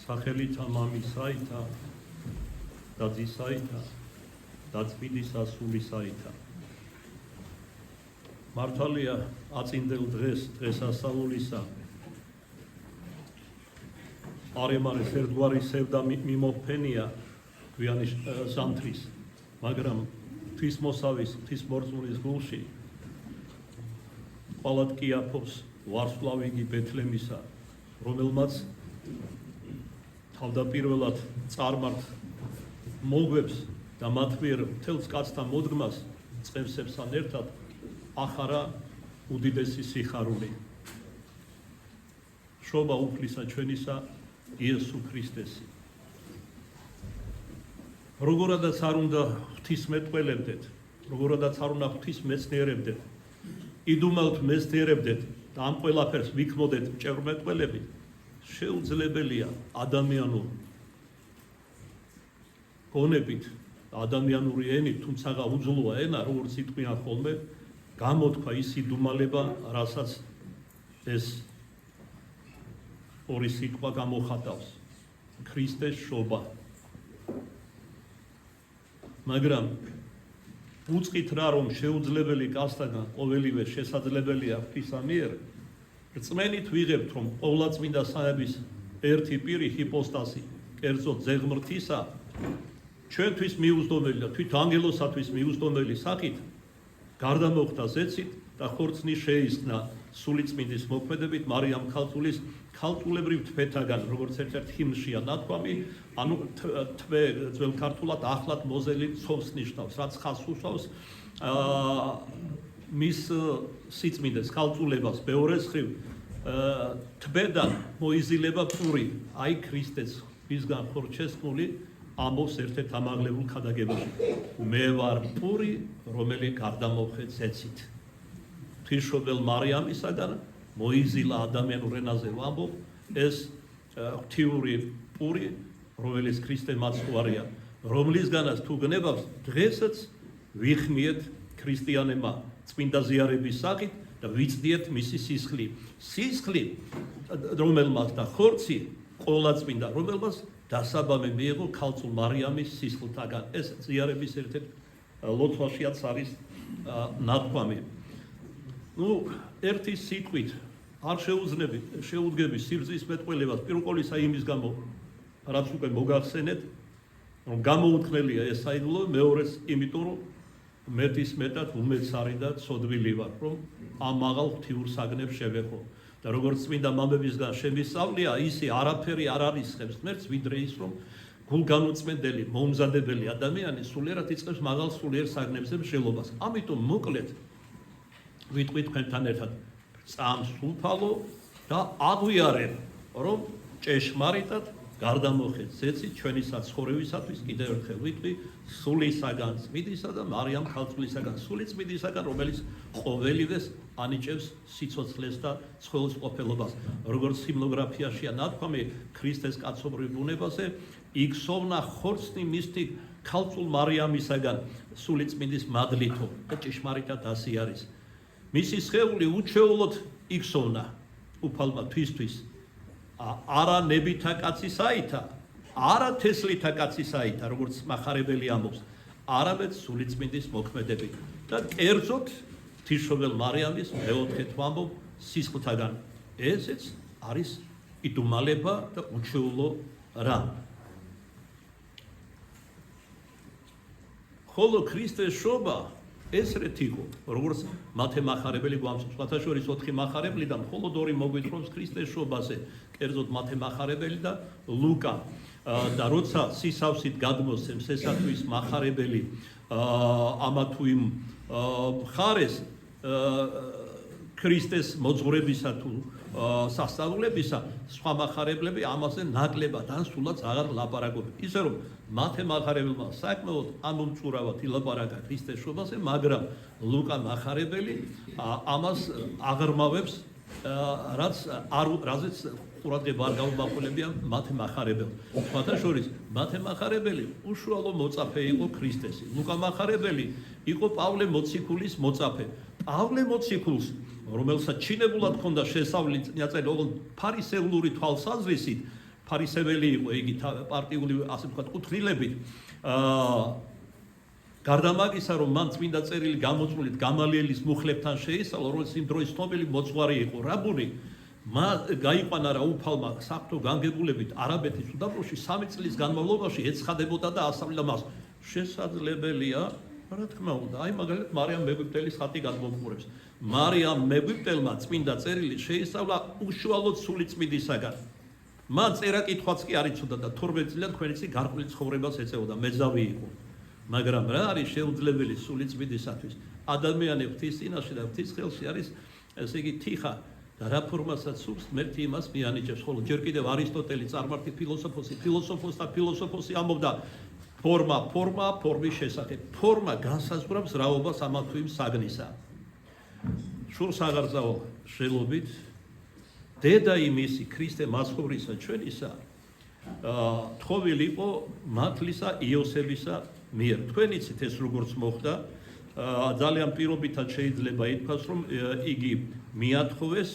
სახელითა მამისაითა და ძისაითა და წმინდისა სულისაითა. მართალია აწინდელ დღესასწაულისა არემარეს ერთგვარი სევდა მიმოფენია გვიანი ზამთრის, მაგრამ ღვთისმოსავის ღვთისმორწმუნის გულში ყვალად კი აფობს ვარსკვლავიგი ბეთლემისა, რომელმაც თავდაპირველად წარმართ მოგვებს და მათ მიერ მთელს კაცთა მოდგმას წყევსებსთან ერთად ახარა უდიდესი სიხარული. შობა უფლისა ჩვენისა იესო ქრისტესი. როგორადაც არ უნდა ღვთისმეტყველებდეთ, როგორადაც არ უნდა ღვთისმეცნიერებდეთ, იდუმალთ მეცნიერებდეთ და ამ ყველაფერს ვიქმოდეთ მჭევრმეტყველებით, შეუძლებელია ადამიანურ გონებით, ადამიანური ენით, თუმცა უძლოა ენა, როგორც იტყვიან ხოლმე, გამოთქვა ის იდუმალება, რასაც ეს ორი სიტყვა გამოხატავს. ქრისტეს შობა. მაგრამ უწყით რა, რომ შეუძლებელი კაცთაგან ყოველივე შესაძლებელია ღვთისა მიერ, რწმენით ვიღებთ, რომ ყოვლადწმინდა სამების ერთი პირი ჰიპოსტასი, კერძოდ ზეღმრთისა, ჩვენთვის მიუწვდომელი და თვით ანგელოსათვის მიუწვდომელი სახით გარდამოხდა ზეცით და ხორცნი შეისხნა სულიწმინდის მოქმედებით მარიამ ქალწულის ქალწულებრივ თვეთაგან, როგორც ერთ-ერთ ჰიმნშია ნათქვამი, ანუ თვე ძველ ქართულად ახლად მოზელი ცხოვს ნიშნავს, რაც ხაზს უსვავს მის სიწმინდეს ქალწულებას მეორეს ხრივ თბედან მოიზილება პური, აი ქრისტეს ვისგან ხორჩესკნული ამბობს ერთ-ერთ ამაღლებულ ქადაგებაში. მე ვარ პური, რომელიც გარდამოვხეთ ზეცით. ღვთისმშობელ მარიამისაგან მოიზილა ადამიანურ ენაზე ვამბობ ეს ღვთიური პური, რომელიც ქრისტე მაცხვარია, რომლისგანაც თუ გნებავს დღესაც ვიხმიეთ ქრისტიანებმა წმინდა ზიარების სახით და ვიწდიეთ მისი სისხლი. სისხლი, რომელმაც და ხორცი ყოვლადწმინდა, რომელმაც დასაბამი მიიღო ქალწულ მარიამის სისხლთაგან. ეს ზიარების ერთ-ერთ ლოცვაშიაც არის ნათქვამი. ერთი სიტყვით არ შეუძგები სიბრძის მეტყველებას, პირველ ყოვლისა იმის გამო, რაც უკვე მოგახსენეთ, რომ გამოუთქმელია ეს საიდუმლო, მეორეს იმიტომ, რომ მეტისმეტად უმეცარი და ცოდვილი ვარ, რომ ამ მაღალ ღვთიურ საგნებს შევეხო. და როგორც წმინდა მამებისგან შემისწავლია, ისე არაფერი არ არისხებს ღმერთს, ვიდრე ის, რომ გულგანუწმენდელი, მომზადებელი ადამიანი სულიერად იწყებს მაღალ სულიერ საგნებზე მსჯელობას. ამიტომ მოკლედ ვიტყვით თქვენთან ერთად წამს უფალო და აღვიარებ, რომ ჭეშმარიტად გარდამოხეთ ზეცით ჩვენი საცხოვრებისათვის. კიდევ ერთხელ ვიტყვი სულისაგან წმინდისა და მარიამ ქალწულისაგან სულიწმინდისაგან, რომელიც ყოველივეს ანიჭებს სიცოცხლეს და ცხოველს ყოფილობას. როგორც ჰიმნოგრაფიაშია ნათქვამი ქრისტეს კაცობრიურ ბუნებაზე, იქსოვნა ხორცნი მისთი ქალწულ მარიამისაგან სულიწმინდის მადლითო და ჭეშმარიტად ასე არის. მისი სხეული უჩვეულოდ იქსოვნა უფალმა თვისთვის. არა ნებითა კაცისაითა, არა თესლითა კაცისაითა, როგორც მახარებელი ამბობს, არამედ სულიწმინდის მოქმედებით და კერძოდ ღვთისმშობელ მარიამის მეოთხედ ვამბობ სისხლთაგან. ესეც არის იდუმალება და უჩვეულო რამ. ხოლო ქრისტეს შობა ესრეთ იყო, როგორც მათე მახარებელი გვამცნობს, სხვათა შორის 4 მახარებლიდან მხოლოდ 2 მოგვითხრობს ქრისტეს შობაზე, კერძოდ მათე მახარებელი და ლუკა. და როცა სისავსით გადმოსცემს ესათვის მახარებელი ამა თუ იმ მხარეს ქრისტეს მოძღვრებისა თუ სასწაულებისა, სხვა მახარებლები ამაზე ნაკლებად ან სულაც აღარ ლაპარაკობენ. ისე რომ მათე მახარებელმა საკმაოდ ამომწურავად ილაპარაკა ქრისტეს შობაზე, მაგრამ ლუკა მახარებელი ამას აღრმავებს, რაზეც ყურადღება არ გაუმახვილებია მათე მახარებელს. სხვათა შორის მათე მახარებელი უშუალო მოწაფე იყო ქრისტესი. ლუკა მახარებელი იყო პავლე მოციქულის მოწაფე. პავლე მოციქულს, რომელსაც ჩინებულად ჰქონდა შესავლი ნაწილი, ოღონდ ფარისეულური თვალსაზრისით, ფარისეველი იყო, იგი პარტიული ასე ვთქვათ კუთვნილებით. გარდა მაგისა, რომ მან წმინდა წერილი გამოწვევით გამალიელის მუხლებთან შეისწავლა, რომელიც იმ დროის ცნობილი მოძღვარი იყო, რაბუნი, გაიყვანა რა უფალმა საღვთო განგებულებით არაბეთის უდაბნოში 3 წლის განმავლობაში ეცხადებოდა და ასწავლიდა მას. შესაძლებელია, რა თქმა უნდა, აი მაგალითად მარიამ მეგვიპტელის ხატი გადმოგვყურებს. მარიამ მეგვიპტელმა წმინდა წერილი შეისწავლა უშუალოდ სულიწმიდისაგან. მან წერა-კითხვაც კი არ იცოდა და 12 წლიდან თქვენი წინ გარკვეული ცხოვრებას ეწეოდა, მეძავი იყო. მაგრამ რა არის შეუძლებელი სულიწმიდისათვის? ადამიანი ღვთის წინაშე და ღვთის ხელში არის, ესე იგი, თიხა და რა ფორმასაც სურს, ღმერთი იმას მიანიჭებს. ხოლო ჯერ კიდევ არისტოტელი წარმართი ფილოსოფოსი ამბობდა ფორმის შესახებ. ფორმა განსაზღვრავს რაობას ამა თუ იმ საგნისა. შურს აღარ ზაო შელობით დედა იმისი ქრისტე მაცხოვრისა ჩვენისა თხოვილი იყო მართლისა იოსებისა მიერ. თქვენ იცით ეს როგორც მოხდა, ძალიან პირობითად შეიძლება ითქვას, რომ იგი მიათხოვეს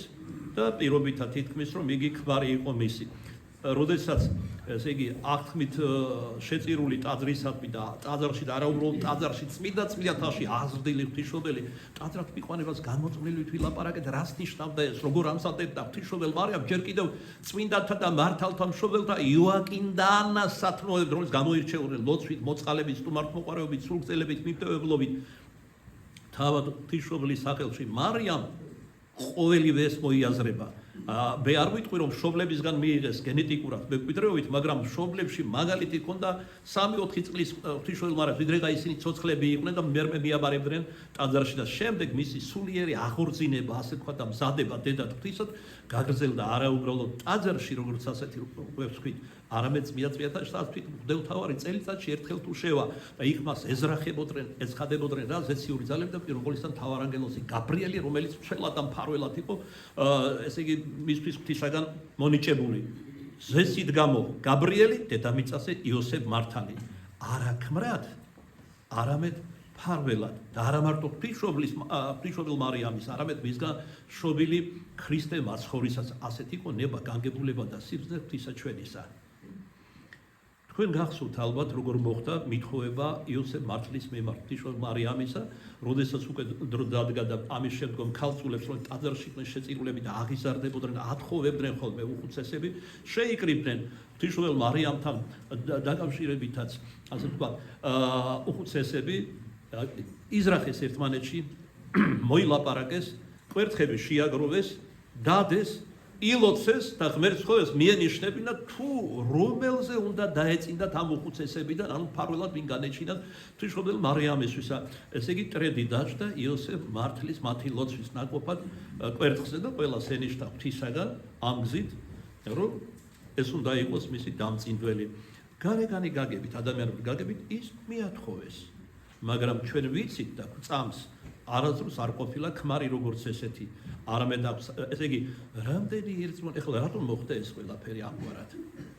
და პირობითად ითქმის, რომ იგი ქმარი იყო მისი. როდესაც ესე იგი აღთქმით შეწირული ტაძრისადმი და ტაძარში და არაუბრალოდ ტაძარში წმინდათაში აზრდილი ღვთისმშობელი ტაძრად მიყვანებას გამოწვლილივით ვილაპარაკეთ, რას ნიშნავდა ეს, როგორ ამზადებდა ღვთისმშობელ მარიამ ჯერ კიდევ წმინდათა და მართალთა მშობელთა იოაკიმ და ანას სათნოებდა, რომელიც გამოირჩეოდნენ ლოცვით, მოწყალებით, სტუმართმოყვარეობით, სულგწელებით, მიმტევებლობით. თავად ღვთისმშობლის სახელში მარიამ ყოველივე ეს მოიაზრება. მე არ ვიტყვი რომ მშობლებისგან მიიღეს გენეტიკურად მემკვიდრეობით, მაგრამ მშობლებში მაგალითი ჰქონდა 3-4 წლის ღვთისმშობელ მარიამს, ვიდრე ისინი ცოცხლები იყვნენ და მერმე მიაბარებდნენ ტაძარში და შემდეგ მისი სულიერი აღორძინება, ასე ვთქვათ, და მზადება დედად ღვთისად გაგრძელდა არაუბრალოდ ტაძარში, როგორც ასეთი ვთქვით, არამედ წმინდა შტატით მღვდელმთავარი წელიწადში ერთხელ თუ შევა და იქ მას ეძრახებოდნენ, ეცხადებოდნენ რა ზეციური ძალები და პირველისთან მთავარანგელოზი გაბრიელი, რომელიც მშველად და მფარველად იყო, ესე იგი მისთვის ღვთისაგან მონიჭებული. ზესით გამო გაბრიელი, დედამიწაზე იოსებ მართალი. არა ქმრად, არამედ მფარველად და არა მარტო ღვთისმშობელ მარიამის, არამედ მისგან შობილი ქრისტე მაცხოვრისას. ასეთი იყო ნება, განგებულება და სიბრძნე ღვთისა ჩვენისა. თქვენ გახსოვთ ალბათ როგორ მოხდა მითხოვება იოსებ მართლის მიმართ ღვთისმშობელ მარიამისა, როდესაც უკვე დრო დადგა და ამის შემდგომ ქალწულებს, რომ ტაძარში იყვნენ შეწირულები და აღიზარდებოდნენ, ათხოვებდნენ ხოლმე უხუცესები, შეიკრიბნენ ღვთისმშობელ მარიამთან დაკავშირებითაც, ასე ვთქვათ, უხუცესები იზრახეს ერთმანეთში, მოილაპარაკეს, კვერთხები შეაგროვეს, დადეს, ილოცეს და ღმერთს ხოვეს მიანიშნებინა თუ რომელზე უნდა დაეწინდათ ამ უხუცესებიდან, ანუ მფარველად ვინ განეჩინათ ღვთისმშობელ მარიამისთვის. ესე იგი ტრედი დაჭდა იოსებ მართლის მათი ლოცვის ნაკოფად კვერთხზე და ყველას ენიშნა ღვთისაგან ამ გზით, რომ ეს უნდა იყოს მისი დამწინდველი. გარეგანი გაგებით, ადამიანური გაგებით ის მიათხოვეს. მაგრამ ჩვენ ვიცით და წამს არასდროს არ ყოფილა ქმარი როგორც ესეთი, არამედ ესე იგი რამდენი ერთმან ეხლა რატომ მოხდა ეს ყველაფერი ამგვარად?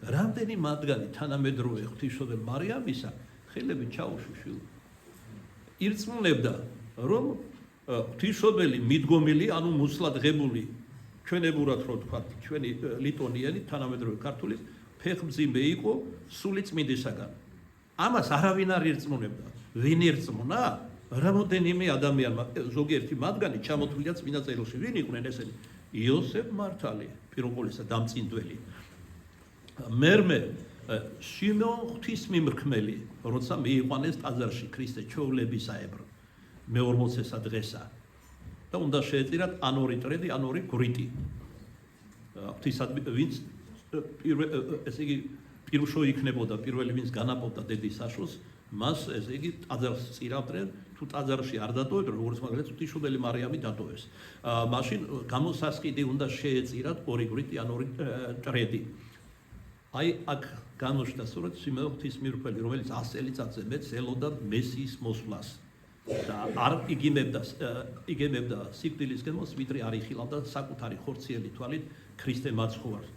რამდენი მათგანი თანამედროვე ღვთისმშობელ მარიამისა ხელები ჩაუშუშილ ირწმუნებდა, რომ ღვთისმშობელი მიდგომილი, ანუ მუსლად ღებული, ჩვენებურად რო ვთქვათ, ჩვენი ლიტონიანი თანამედროვე ქართულის ფეხმძიმე იყო სულიწმინდისაგან. ამას არავინ არ ირწმუნებდა. ვინ ირწმუნა? რამოდენიმე ადამიანმა, ზოგიერთი მათგანი ჩამოთვლილია წმინდა წერილში. ვინ იყვნენ ესენი? იოსებ მართალი, პირველყოლისა დამწინდველი. მერმე შიმონ ღვთისმიმრქმელი, როცა მიიყვანეს ტაძარში ქრისტე ჩვეულებისაებრ, მე-40 დღესა. და უნდა შეეწირათ ანორი ტრედი, ანორი გვრიტი. ღვთისადმი ვინც ესე იგი პირშო იქნებოდა, პირველი ვინც განაპოვდა დედის საშოს, მას ესე იგი ტაძარს წირავდნენ, თუ ტაძარში არ დატოვებდნენ, როგორც მაგალითად ღვთისმშობელი მარიამი დატოვეს. მაშინ გამოსასყიდი უნდა შეეწირათ ორი გვრიტი ან ორი ტრედი. აი აქ გამოჩნდა სწორედ სიმეონ ღვთისმირქმელი, რომელიც 100 წელიწადზე მეც ელოდა მესიის მოსვლას და არ იგებდა სიკვდილის გემოს, ვიდრე არ იხილავდა საკუთარი ხორციელი თვალით ქრისტე მაცხოვარს,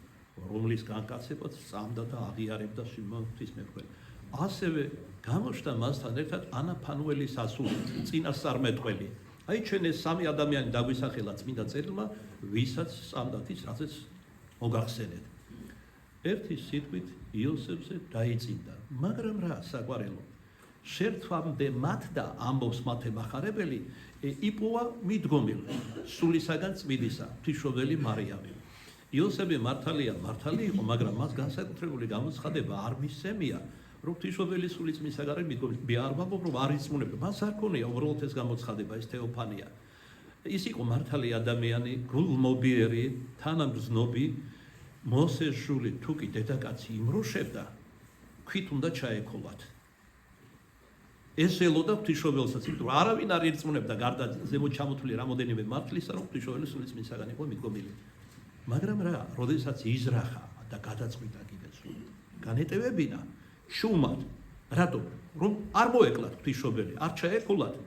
რომლის განკაცებაც სწამდა და აღიარებდა სიმეონ ღვთისმირქმელი. ასევე გამოჩნდა მასთან ერთად ანა ფანუელის ასული, წინასწარმეტყველი. აი ჩვენ ეს სამი ადამიანი დაგვისახელა წმინდა წერილმა, ვისაც სწამდათ ის, რაცაც მოგახსენეთ. ერთი სიტყვით იოსებზე დაიწინდა, მაგრამ რა საყვარელო, შერთვამდე მათ და ამბობს მათ ემახარებელი, იპოვა მიდგომილი, სულისაგან წმიდისა, ღვთისმშობელი მარიამი. იოსები მართალია იყო, მაგრამ მას განსაკუთრებული გამოცხადება არ მისცემია, რომ ღვთისმშობელი სულიწმისაგან მიდგომილი. მე არ ვამბობ, რომ არ იწმუნება, მას არ ქონია უბრალოდ ეს გამოცხადება, ეს თეოფანია. ის იყო მართალი ადამიანი, გულმობიერი, თანამგზნობი, მოსეს ჟული თუ კი დედაკაცი იმრუშებდა, ქვით უნდა ჩაეკოლათ. ეს ელოდა ღვთისმშობელსაც, იმიტომ რომ არავინ არ ირწმუნებდა გარდა ზემოთ ჩამოთვლილი რამოდენიმე მართლისა, რომ ღვთისმშობელი სულიწმისაგან იყო მიდგომილი. მაგრამ რა, როდესაც იზრახა და გადაწყვიტა კიდეც, განეტევებინა შუმად, რატომ? რომ არ მოეკლათ ღვთისმშობელი, არ ჩაეკოლათ.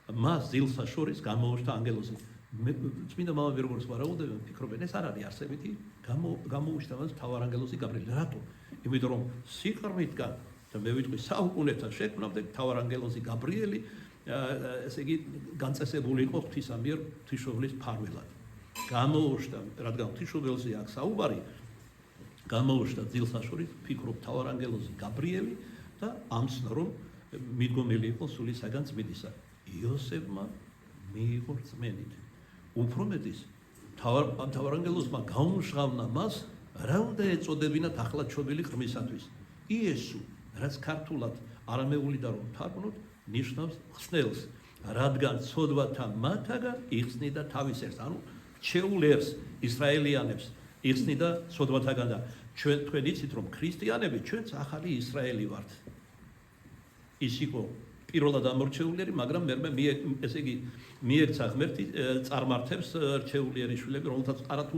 მას ძილსა შორის გამოუშვთა ანგელოზი. წმინდა მამები როგორც ვარაუდობენ, ფიქრობენ, ეს არ არის არსებითი, გამოუშვთა მას მთავარანგელოზი გაბრიელი. რატომ? იმიტომ რომ სიყრმიტგან და მე ვიტყვი საუკუნეთა შექმნამდე მთავარანგელოზი გაბრიელი, ესე იგი განწესებული იყო ღვთისა მიერ ღვთისმშობლის ფარველად. გამოუშვთა, რადგან ღვთისმშობელზე აქვს საუბარი, გამოუშვთა ძილსა შორის, ფიქრობ მთავარანგელოზი გაბრიელი და ამცნო რომ მიდგომილი იყო სულისაგან წმიდისა. იოსებმა მიიღო რწმენით. უფრო მეტის, მთავარანგელოზმა გაუმშღავნა მას, რა უნდა ეწოდებინათ ახლად ჩობილი ღრმისათვის. იესუ, რაც ქართულად არამეული და რომ თარგმნოთ, ნიშნავს ხსნელს, რადგან ცოდვათა მათაგან იხსნიდა თავის ერს, ანუ რჩეულ ერს, ისრაელიანებს იხსნიდა ცოდვათაგან და თქვენ იცით რომ ქრისტიანები ჩვენც ახალი ისრაელი ვართ. ის იყო პირველად ამორჩეულიერი, მაგრამ მე ესე იგი მიეცა ღმერთი წარმართებს რჩეულიერი შვილები, რომელთაც არათ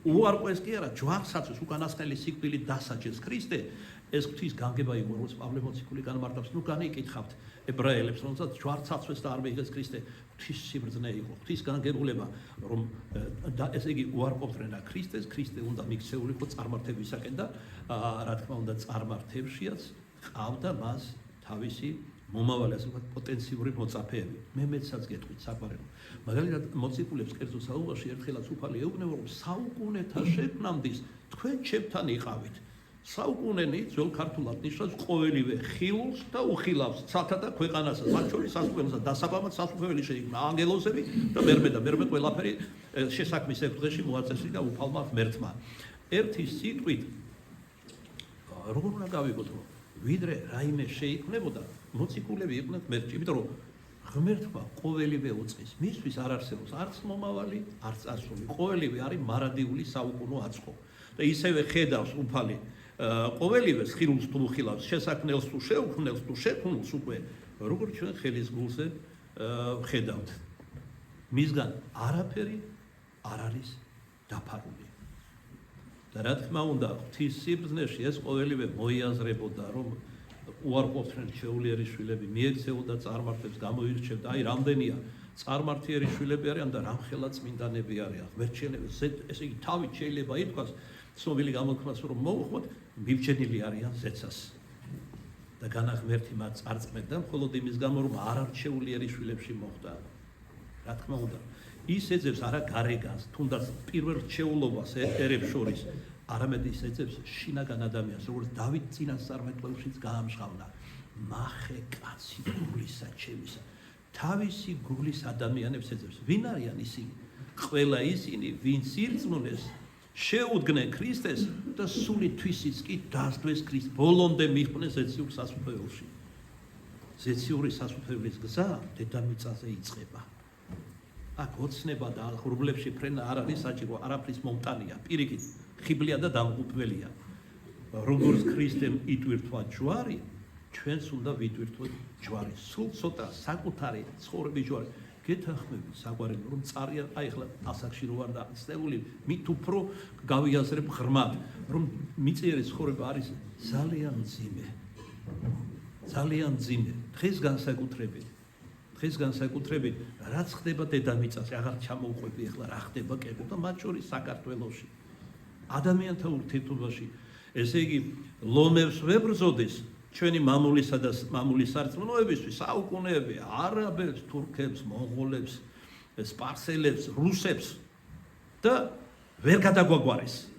უარყვეს კი არა, ჯვარსაცოს უკანასკნელი სიკვდილით დასაჯეს ქრისტე, ეს ღვთის განგება იყო, როგორც პავლე მოციქული განმარტავს, ნუ განიკითხავთ ებრაელებს, რომელსაც ჯვარსაცოს და არ მიიღეს ქრისტე, ღვთის სიბრძნე იყო, ღვთის განგებულება, რომ ესე იგი უარყოფდნენ რა ქრისტეს, ქრისტე უნდა მიქცეულიყო წარმართებისაკენ და რა თქმა უნდა წარმართებშიაც ყავდა მას თავისი მომავალი ასე ვთქვათ პოტენციური მოწაფეები. მე მეცაც გეტყვით საყვარელო. მაგალითად მოციქულებს კერძო საუბარში ერთხელაც უფალი ეუბნება, რომ საუკუნეთა შექმნამდე თქვენ ჩემთან იყავით. საუკუნენი ძველ ქართულად ნიშნავს ყოველივე ხილულს და უხილავს, ცათა და ქვეყანასაც, მათ შორის სასუფეველსა დასაბამად სასუფეველი შეიქმნა ანგელოზები და მერმე ყველაფერი შესაქმის ერთ დღეში მოაწესრიგა უფალმა ღმერთმა. ერთი სიტყვით როგორ უნდა გავიგოთ, რომ ვიდრე რაიმე შეიქმნებოდა, მოციქულები იყვნენ ღმერთში, იმიტომ რომ ღმერთმა ყოველივე უწყის, მისთვის არ არსებობს არც მომავალი, არც წარსული, ყოველივე არის მარადიული საუკუნო აწყო. და ისევე ხედავს უფალი ყოველივეს ხილულს თუ უხილავს, შესაქმნელს თუ შეუქმნელს თუ შექმნილს უკვე, როგორც ჩვენ ხელის გულზე ხედავთ. მისგან არაფერი არ არის დაფარული. და რა თქმა უნდა, ღვთის სიბრძნეში ეს ყოველივე მოიაზრებოდა, რომ უარყოფდნენ რჩეულიერი შვილები, მიექცეოდა წარმართებს, გამოირჩევდა, აი რამდენია წარმართიერი შვილები არიან და რამხელა წმინდანები არიან. ღმერთშენები, ესე იგი თავით შეიძლება ითქვას, ცნობილი გამოთქმას რომ მოუხმოთ, მიბჯენილი არიან ზეცას. და განაღმერთი მათ წარწმენდა, მხოლოდ იმის გამო, რომ არარჩეულიერი შვილებში მოხვდა. რა თქმა უნდა, ის ეძებს არა გარეგანს, თუნდაც პირველ რჩეულობას ერებს შორის, არამედ ის ეძებს შინაგან ადამიანს, როგორც დავით წინასწარმეტყველშიც გაამჟღავნა. ნახე კაცი გულისა ჩემისა. თავისი გულის ადამიანებს ეძებს. ვინ არიან ისინი? ყველა ისინი, ვინც ირწმუნეს, შეუდგნენ ქრისტეს და სული თვისიც კი დასდვეს ქრისტეს. ბოლომდე მიჰყვნენ ზეციურ სასუფეველში. ზეციური სასუფეველის გზა დედამიწაზე იწყება. აქ ოცნება და ღრუბლებში ფრენა არ არის საჭირო, არაფრის მომტანია, პირიქით, ხიბლია და დამღუპველია. როგორც ქრისტემ იტვირთვა ჯვარი, ჩვენც უნდა ვიტვირთვოთ ჯვარი. სულ ცოტა საკუთარი ცხოვრების ჯვარი. გეთანხმები საყვარელო, რომ წარია, აი ახლა ასაკში რო ვარ და ცდებული, მით უფრო გავიაზრებ ღრმად, რომ მიწიერი ცხოვრება არის ძალიან მძიმე. ძალიან მძიმე. დღეს განსაკუთრებით, რაც ხდება დედამიწაზე, აღარ ჩამოვყვები ახლა რა ხდება კერძო და მათ შორის საქართველოში. ადამიანთა ურთიერთობაში, ესე იგი, ლომებს ვებრძოდეს ჩვენი მამულისა და მამულის სარწმუნოებისთვის, საუკუნეები არაბებს, თურქებს, მონღოლებს, სპარსელებს, რუსებს და ვერ გადაგვაგვარეს.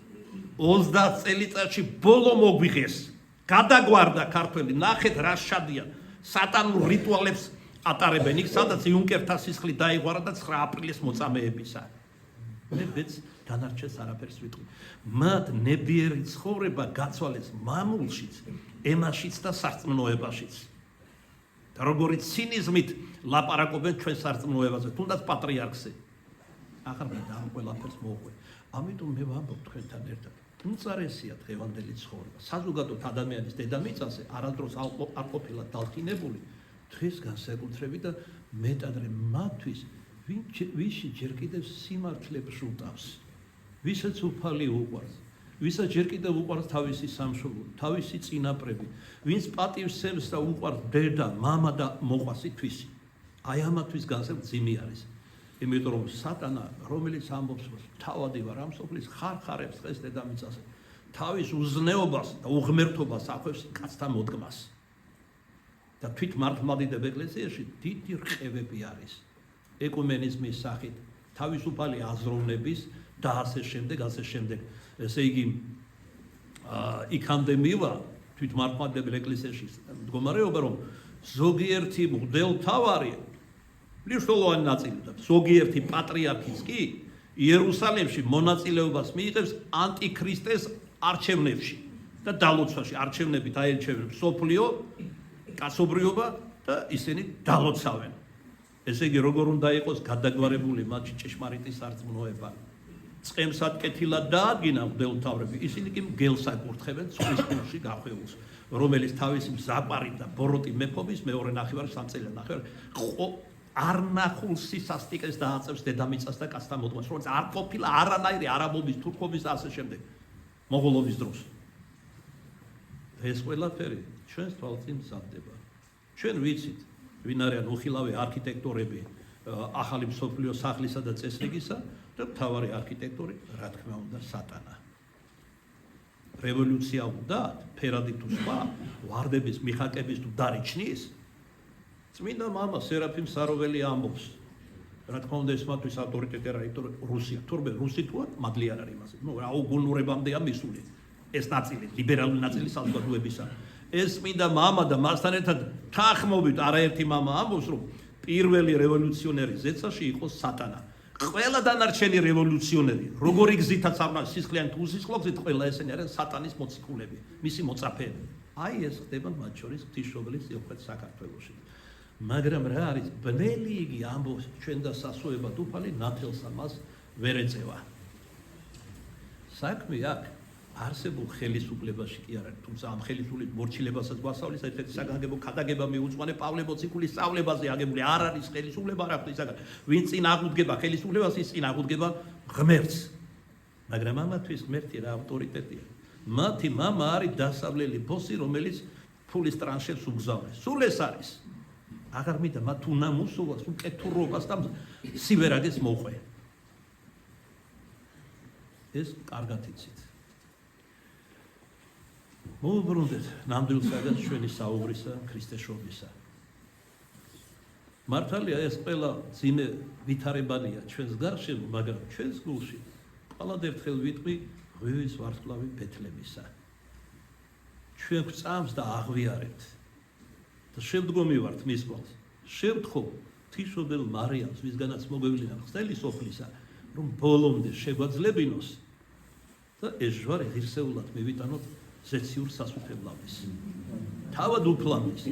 30 წელიწადში ბოლო მოგვიღეს. გადაგვარდა ქართველი, ნახეთ რა შადიან. სატანურ რიტუალებს ატარებენ იქ, სადაც იუნკერთა სისხლი დაიღვარა და 9 აპრილის მოწამეებისა. მე მეც დანარჩენს არაფერს ვიტყვი. მათ ნებიერი ცხოვრება გაცვალეს მამულშიც, ემაშიც და სარწმუნოებაშიც. და როგორი ცინიზმით ლაპარაკობენ ჩვენ სარწმუნოებაზე, თუნდაც პატრიარქზე. ახლა მე ამ ყველაფერს მოუყვე. ამიტომ მე ვამბობ თქვენთან ერთად. უწარესია დღევანდელი ცხოვრება. საზოგადოებრივ ადამიანის დედამიწაზე არადროს არ ყოფილა დალთინებული. დღეს განსაკუთრებით და მეტადრე მათთვის ვისი ჯერ კიდევ სიმართლე ბჟუტავს. ვისაც უფალი უყვარს, ვისაც ჯერ კიდევ უყვარს თავისი სამშობლო, თავისი წინაპრები, ვინც პატივს სცემს და უყვარს დედა, მამა და მოყვასი თვისი. აი ამათვის განსაკუთრებით არის. იმიტომ რომ სატანა, რომელიც ამბობს, თავადი ვარ ამ სოფლის ხარხარებს დღეს დედამიწაზე, თავის უზნეობას და უღმერთობას ახვევს კაცთა მოდგმას. და თვით მართლმადიდებელ ეკლესიაში დიდი რყევები არის. ეკუმენიზმის სახით, თავისუფალი აზროვნების და ასე შემდეგ. ესე იგი, იქამდე მივა თვით მართლმადიდებელ ეკლესიაში მდგომარეობა, რომ ზოგიერთი მღვდელმთავარი მნიშვნელოვანი ნაწილი და ზოგიერთი პატრიარქიც კი იერუსალიმში მონაწილეობას მიიღებს ანტიქრისტეს არჩევნებში და დალოცვაში. არჩევნებით აერჩევენ სოფლიო, კაცობრიობა და ისინი დალოცავენ. ესე იგი, როგორ უნდა იყოს გადაგვარებული მათში ჭეშმარიტი სარწმუნოება. წყემს ატკეთილად დაადგინა მღვდელმთავრები, ისინი კი მგელს აკურთხებენ ცხვრის ფულში გახვეულს, რომელიც თავისი მზაპარი და ბოროტი მეფობის მეორე ნახევარ არ ნახულ სისასტიკეს დააწევს დედამიწას და კაცთა მოდგმას, რომელიც არ ყოფილა არანაირი არაბობის, თურქობის და ასე შემდეგ მოღოლობის დროს. ეს ყველაფერი ჩვენს თვალწინ მზადდება. ჩვენ ვიცით, ვინ არიან უხილავი არქიტექტორები ახალი მსოფლიო სახლისა და წესრიგისა და მთავარი არქიტექტორი, რა თქმა უნდა, სატანა. რევოლუცია უნდა ფერადი თუ სხვა ვარდების მიხაკების თუ დარიჩნის წმინდა მამა სერაფიმ საროველი ამბობს, რა თქმა უნდა ეს მათთვის ავტორიტეტი არა, იმიტომ რუსია, თურმე რუსი თუ არ მადლი არ არის იმაზე. ნუ რა უგუნურებამდეა მისული. ეს ნაწილი, ლიბერალური ნაწილი საზოგადოებისა. ეს წმინდა მამა და მასთან ერთად თანხმობით არაერთი მამა ამბობს, რომ პირველი რევოლუციონერი ზეცაში იყო სატანა. ყველა დანარჩენი რევოლუციონერი, როგორი გზითაც არ უნდა სისხლიანი თუ უსისხლო გზით, ყველა ესენი არიან სატანის მოციქულები, მისი მოწაფეები. აი ეს ხდება მათ შორის ღვთისმშობლის სიყვარული საქართველოში. მაგრამ რა არის ბნელი იგი ამბობს ჩვენ და სასუებად უფალი ნათელს ამას ვერ ეწევა. საქმე აქ არსებულ ხელისუფლებაში კი არ არის, თუმცა ამ ხელისუფლების მორჩილებასაც გვასწავლის ერთ-ერთი საგანგებო ქადაგება მიუძღვანე პავლე მოციქულის სწავლებაზე აგებული არ არის ხელისუფლება რა ღვთისაგან. ვინ წინ აღუდგება ხელისუფლებას, ის წინ აღუდგება ღმერთს. მაგრამ ამათვის ღმერთი რა ავტორიტეტია. მათი მამა არის დასავლელი ბოსი, რომელიც ფულის ტრანშებს უგზავნეს. სულ ეს არის. აღარ მინდა მათ უნამუსობას, უკეთურობას და სივერაგეს მოყვე. ეს კარგად იცით. მოვუბრუნდეთ ნამდვილ საგანს ჩვენი საუბრისა, ქრისტეშობისა. მართალია ეს ყველა ძიმე ვითარებადია ჩვენს გარშემო, მაგრამ ჩვენს გულში ყველად ერთხელ ვიტყვი ღვივის ვარსკვლავი ბეთლემისა. ჩვენ გვწამს და აღვიარებთ და შემდგომი ვართ მის გვალს. შევთხო ღვთისმშობელ მარიამს, ვისგანაც მოგვევლინა ხსნელი სოფლისა, რომ ბოლომდე შეგვაძლებინოს და ეს ჯვარი ღირსეულად მივიტანოთ ზეციურ სასუფევლავის. თავად უფლამის,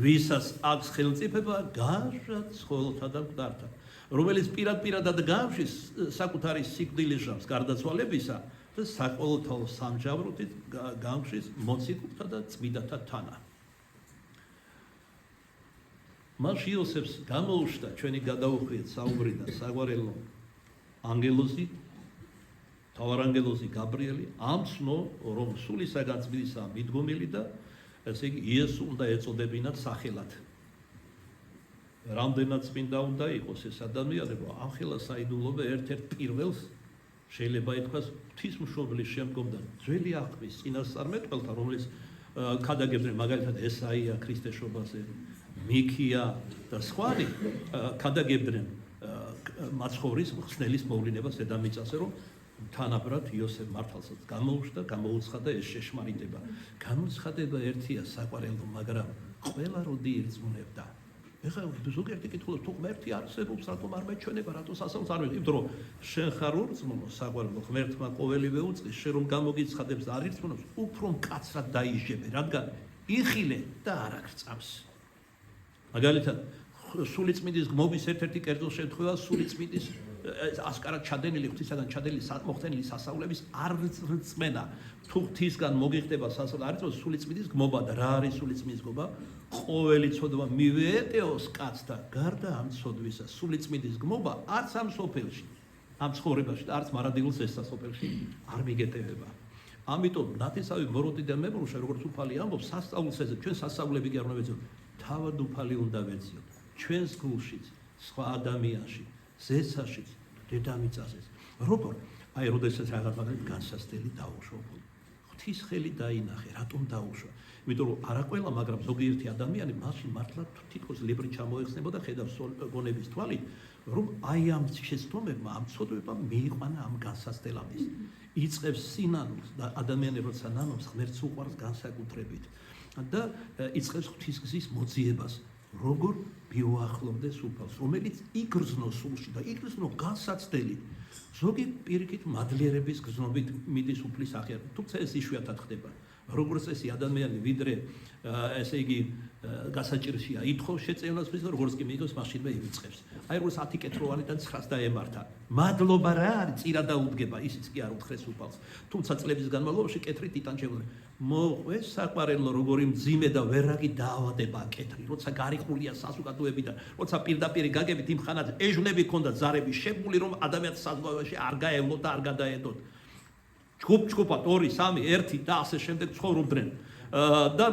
ვისაც აქვს ხელმწიფება გაშრად ცხოველთა და მკვდართა, რომელიც პირადად გამშის საკუთარი სიკვდილის ჟამს გარდაცვალებისა და საყოველთაო სამჯავროთით გამშის მოციქულთა და წმინდათა თანა. მას იოსებს გამოუშვა ჩვენი გადაუხვიეთ საუბრიდან საგვარელო ანგელოზი, თავარანგელოზი გაბრიელი, ამცნო რომ სულისაგან წმინდისა მიდგომილი და ესე იგი იესო უნდა ეწოდებინათ სახელად. რამდენად წმინდა უნდა იყოს ეს ადამიანი, რომ ამ ხელა საიდუმლოება ერთ-ერთ პირველს შეიძლება ითქვას ღვთისმშობლის შემდგომ და ძველი აღთქმის წინასწარმეტყველთა, რომლის ქადაგებდნენ მაგალითად ესაია ქრისტეშობაზე, მიქია და სხვანი ქადაგებდნენ მაცხოვრის ხსნელის მოვლენებას დედამიწაზე, რომ თანაბრად იოსებ მართალსაც გამოუცხადა ეს შეშმარიტება. გამოცხადება ერთია საყვარელო, მაგრამ ყველა როდი ირწმუნებდა. ეხლა ზოგიერთი კითხულობს, თუ ღმერთი არსებობს, რატომ არ მეჩვენება, რატომ სასწაულს არ ვიღებ? იმიტომ რომ შენ ხარ ურწმუნო, საყვარელო, ღმერთმა ყოველივე უწყის, შენ რომ გამოგიცხადებს და არ ირწმუნებს, უფრო მკაცრად დაიჟებე, რადგან იხილე და არ აღწამს. მაგალითად, სულიწმინდის გმობის ერთ-ერთი კერძო შემთხვევა სულიწმინდის ასკარად ჩადენილი ღვთისაგან ჩადენილი მოხდენილი სასწაულების არ რწმენა. თუ ღვთისგან მოგიხდება სასწაული არ იწვევს სულიწმინდის გმობა და რა არის სულიწმინდის გმობა? ყოველი ცოდვა მივეეტეოს კაცთა გარდა ამ ცოდვისა. სულიწმინდის გმობა არც ამ სოფელში, ამ ცხოვრებაში და არც მარადილის ესა სოფელში არ მიგეტებება. ამიტომ ნათესავი მოროდი და მებრუშა როგორც უფალი ამბობს სასწაულს ეძებ, ჩვენ სასწაულები კი არ უნდა ვეძებოთ, თავად უფალი უნდა ვეძიოთ. ჩვენს გულშიც, სხვა ადამიანში, ზეცაშიც, დედამიწაზეც. როგორ? აი, როდესაც რაღაც მაგალითად განსასწრელი დაუშვა. ღვთის ხელი დაინახე, რატომ დაუშვა? იმიტომ რომ არა ყველა, მაგრამ ზოგიერთი ადამიანი მასში მართლა თითქოს ლიბრი ჩამოეხსნებოდა ხედავს გონების თვალით, რომ აი ამ შეცდომებმა, ამ ცოდვებმა მიიყვანა ამ განსასწრელამის. იწყებს სინანულს და ადამიანი როცა ნანობს ღმერთს უყვარს განსაკუთრებით და იწყებს ღვთისგზის მოძიებას. როგორ მიუახლოვდეს უფალს, რომელიც იგრძნოს სულში და იგრძნო განსაცდელი. ზოგი პირიქით მადლიერების გზნობით მიდის უფლის აღიარება, თუმცა ეს იშვიათად ხდება. როგორც წესი ადამიანი ვიდრე ესე იგი გასაჭირშია ითხოვს შეწევნას მის და როგორც კი მიიღოს მაშინვე ივიწყებს. აი როგორც 10 კეთროვანიდან 9-ს დაემართა. მადლობა რა არის? წირა დაუდგება, ისიც კი არ უთხრეს უფალს. თუმცა წლების განმავლობაში კეთრით იტანჯებოდა. მოყვეს საყვარელო როგორი მძიმე და ვერაგი დაავადება კეთრი, როცა გარიყულია საზოგადოებიდან, როცა პირდაპირ გაგებით იმ ხანად ეჟვნები ქონდა ზარები შებული რომ ადამიანს საზოგადოებაში არ გაევლოთ და არ გადაედოთ. ჩხუბ-ჩხუბად 2, 3, 1 და ასე შემდეგ ცხოვრობდნენ. და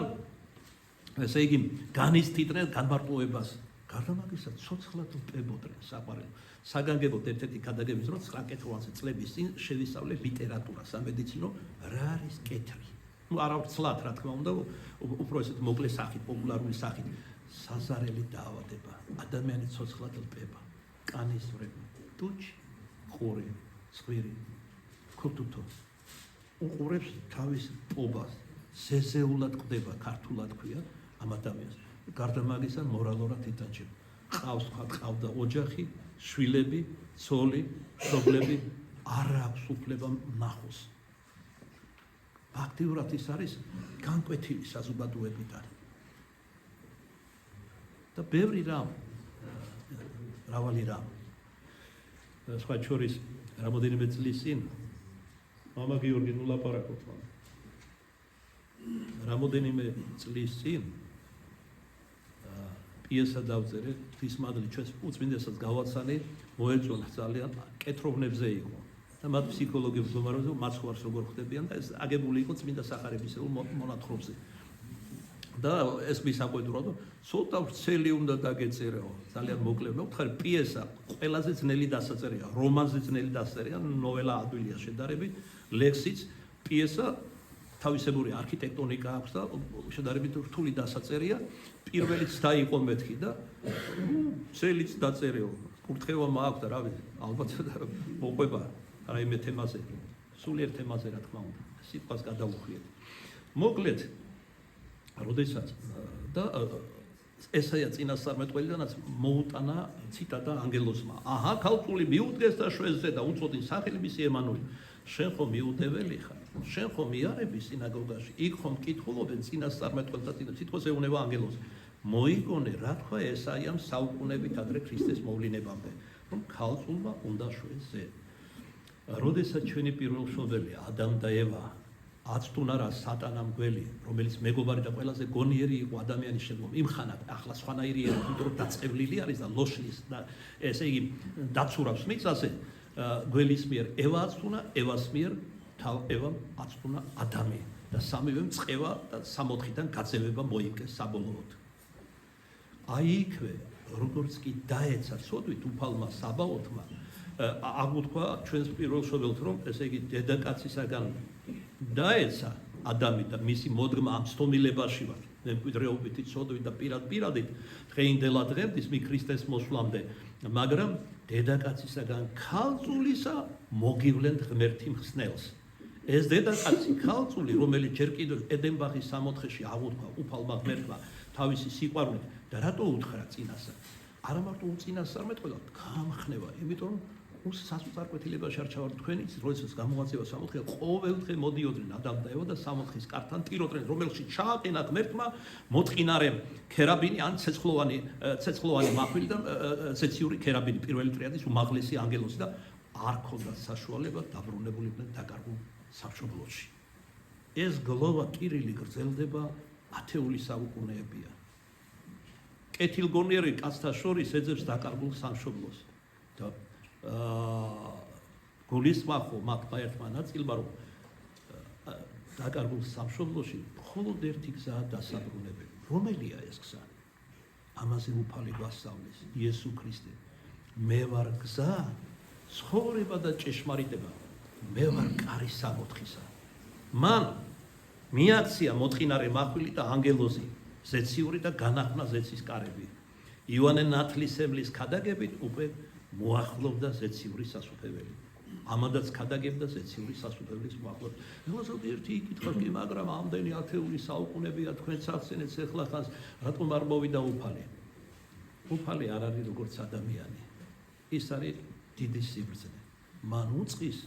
ესე იგი განიცდიდნენ განმარტოებას. გარდა მაგისა ცოცხლად ვპებოდნენ საყვარელო. საგანგებოდ ერთ-ერთი გადაგების დრო 9 კეთროვანზე წლების წინ შევისწავლე ლიტერატურა, სამედიცინო რა არის კეთრი. ну არა ვცლად რა თქმა უნდა უფრო ესეთ მოკლე სახით პოპულარული სახით საზარელი დაავადება ადამიანი ცოცხლად ლპება კანის ვრები ტუჩი ყური სვირი ქუთუთო უყურებს თავის პობას ზეზეულად ყდება ქართულად ქვია ამ ადამიანს გარდა მაგისა მორალურად იტანჯება ყავდა ოჯახი შვილები ცოლი მშობლები არ აქვს უფლება ნახოს აქტიურად ის არის განკვეთილი საზოგადოებიდან და ბევრი რამ მრავალი რამ სხვა შორის რამოდენიმე წლის წინ მამა გიორგი ნულაპარაკობს რამოდენიმე წლის წინ პიესა დავწერე ღვთისმადლი ჩვენს უწმინდესად გავაცანე მოეწონა ძალიან კეთროვნებზე იყო და მათ ფსიქოლოგებს გომაროზე მაცხვარს როგორ ხდებიან და ეს აგებული იყო წმინდა სახარების მონათხრობზე და ეს მისაყვედურა და ცოტა ვრცელი უნდა დაგეწერეო ძალიან მოკლე მოვთხარ პიესა ყველაზე ძნელი დასაწერია რომანზე ძნელი დასაწერია ნოველა ადვილია შედარებით ლექსიც პიესა თავისებური არქიტექტონიკა აქვს და შედარებით რთული დასაწერია პირველიც დაიყო მეთქი და ცელიც დაწერეო კურთხევა მაქვს და რა ვიცი ალბათ მოყვება რაიმე თემაზე, სულიერ თემაზე რა თქმა უნდა, სიტყვას გადავუხლიეთ. მოკლედ, როდესაც და ესაა წინასწარმეტყველიდანაც მოუტანა ციტატა ანგელოსმა. აჰა, ქალწული მიუდგეს და შვენზე და უწოდის სახელი მისი ემანუელი. შენ ხომ მიუტეველი ხარ? შენ ხომ მიარები სინაგოგაში? იქ ხომ მკითხულობენ წინასწარმეტყველთა სიტყვას ეუბნება ანგელოს. მოიგონე, რა თქვა ესაიამ საუკუნეებით ადრე ქრისტეს მოვლინებამდე, რომ ქალწულმა უნდა შვენზე. როდესაც ჩვენი პირველშობილი ადამ და ევა აცტუნა რა სატანამ გველი რომელიც მეგობარი და ყველაზე გონიერი იყო ადამიანის შემდგომ იმხანად ახლა სხვანაირი იყო იმიტომ რომ დაწევლილი არის და ლოშლის და ესე იგი დაცურავს მიწაზე გველის მიერ ევა აცტუნა ევას მიერ ევამ აცტუნა ადამი და სამივე მწყევა და სამოთხიდან გაძევება მოიგეს საბოლოოდ აი იქვე როგორც კი დაეცა ცოდვით უფალმა საბაოთმა აღუთქვა ჩვენს პირველშობილს რომ ესე იგი დედაკაცისაგან დაეცა ადამი და მისი მოდგმა ამ სტომილებაში ვარ მემკვიდრეობითი ცოდვით და პირადით დღეინდელა დღემდე მის ქრისტეს მოსვლამდე, მაგრამ დედაკაცისაგან ქალწულისა მოგივლენ ღმერთი მხსნელს. ეს დედაკაცი ქალწული, რომელიც ჯერ კიდევ ედენბახის 64-ში აღუთქვა უფალმა ღმერთმა თავისი სიყვარულით და რატო უთხრა წინასწარ? არა მარტო უწინასწარმეტ ყველა გამხნევა, იმიტომ რომ სასწარკვეთილებაში არ ჩავართ თქვენიც, როდესაც გამოაწევა 64-ი, ყოველდღე მოდიოდნენ ადამი და ევა და 64-ის კართან ტიროდნენ, რომელშიც ჩააყენა ღმერთმა მოწყინარე ქერაბინი ან ცეცხლოვანი მახვილი და ზეციური ქერაბინი, პირველი ტრიადის უმაღლესი ანგელოზი და არ ქონდათ საშუალება დაბრუნებულიყვნენ დაკარგულ სამშობლოში. ეს გლოვა კირილი გრძელდება ათეული საუკუნეებია. კეთილგონიერი კაცთა შორის ეძებს დაკარგულ სამშობლოს და გულისმახო მათმა ერთმა ნაწილმა რომ დაკარგულ სამშობლოში მხოლოდ ერთი გზაა დასაბრუნებელი. რომელია ეს გზა? ამაზე უფალი გვასწავლის იესო ქრისტე. მე ვარ გზა, ცხოვრება და ჭეშმარიტება. მე ვარ კარი სამოთხისა. მან მიაქცია მოწყინარე მახვილი და ანგელოზი, ზეციური და განახმა ზეცის კარები. იოანე ნათლისმცემლის ქადაგებით უკვე მოახლოვდა ზეციური სასუფეველი. ამადაც ქადაგებდა ზეციური სასუფეველის მოახლოვება. ელაზარ ერთი იკითხავს კი, მაგრამ ამდენი ათეული საუკუნეებია თქვენც ახსენეთ ეხლახანს, რატომ არ მოვიდა უფალი? უფალი არ არის როგორც ადამიანი. ის არის დიდი სიბრძნე. მან უწყის,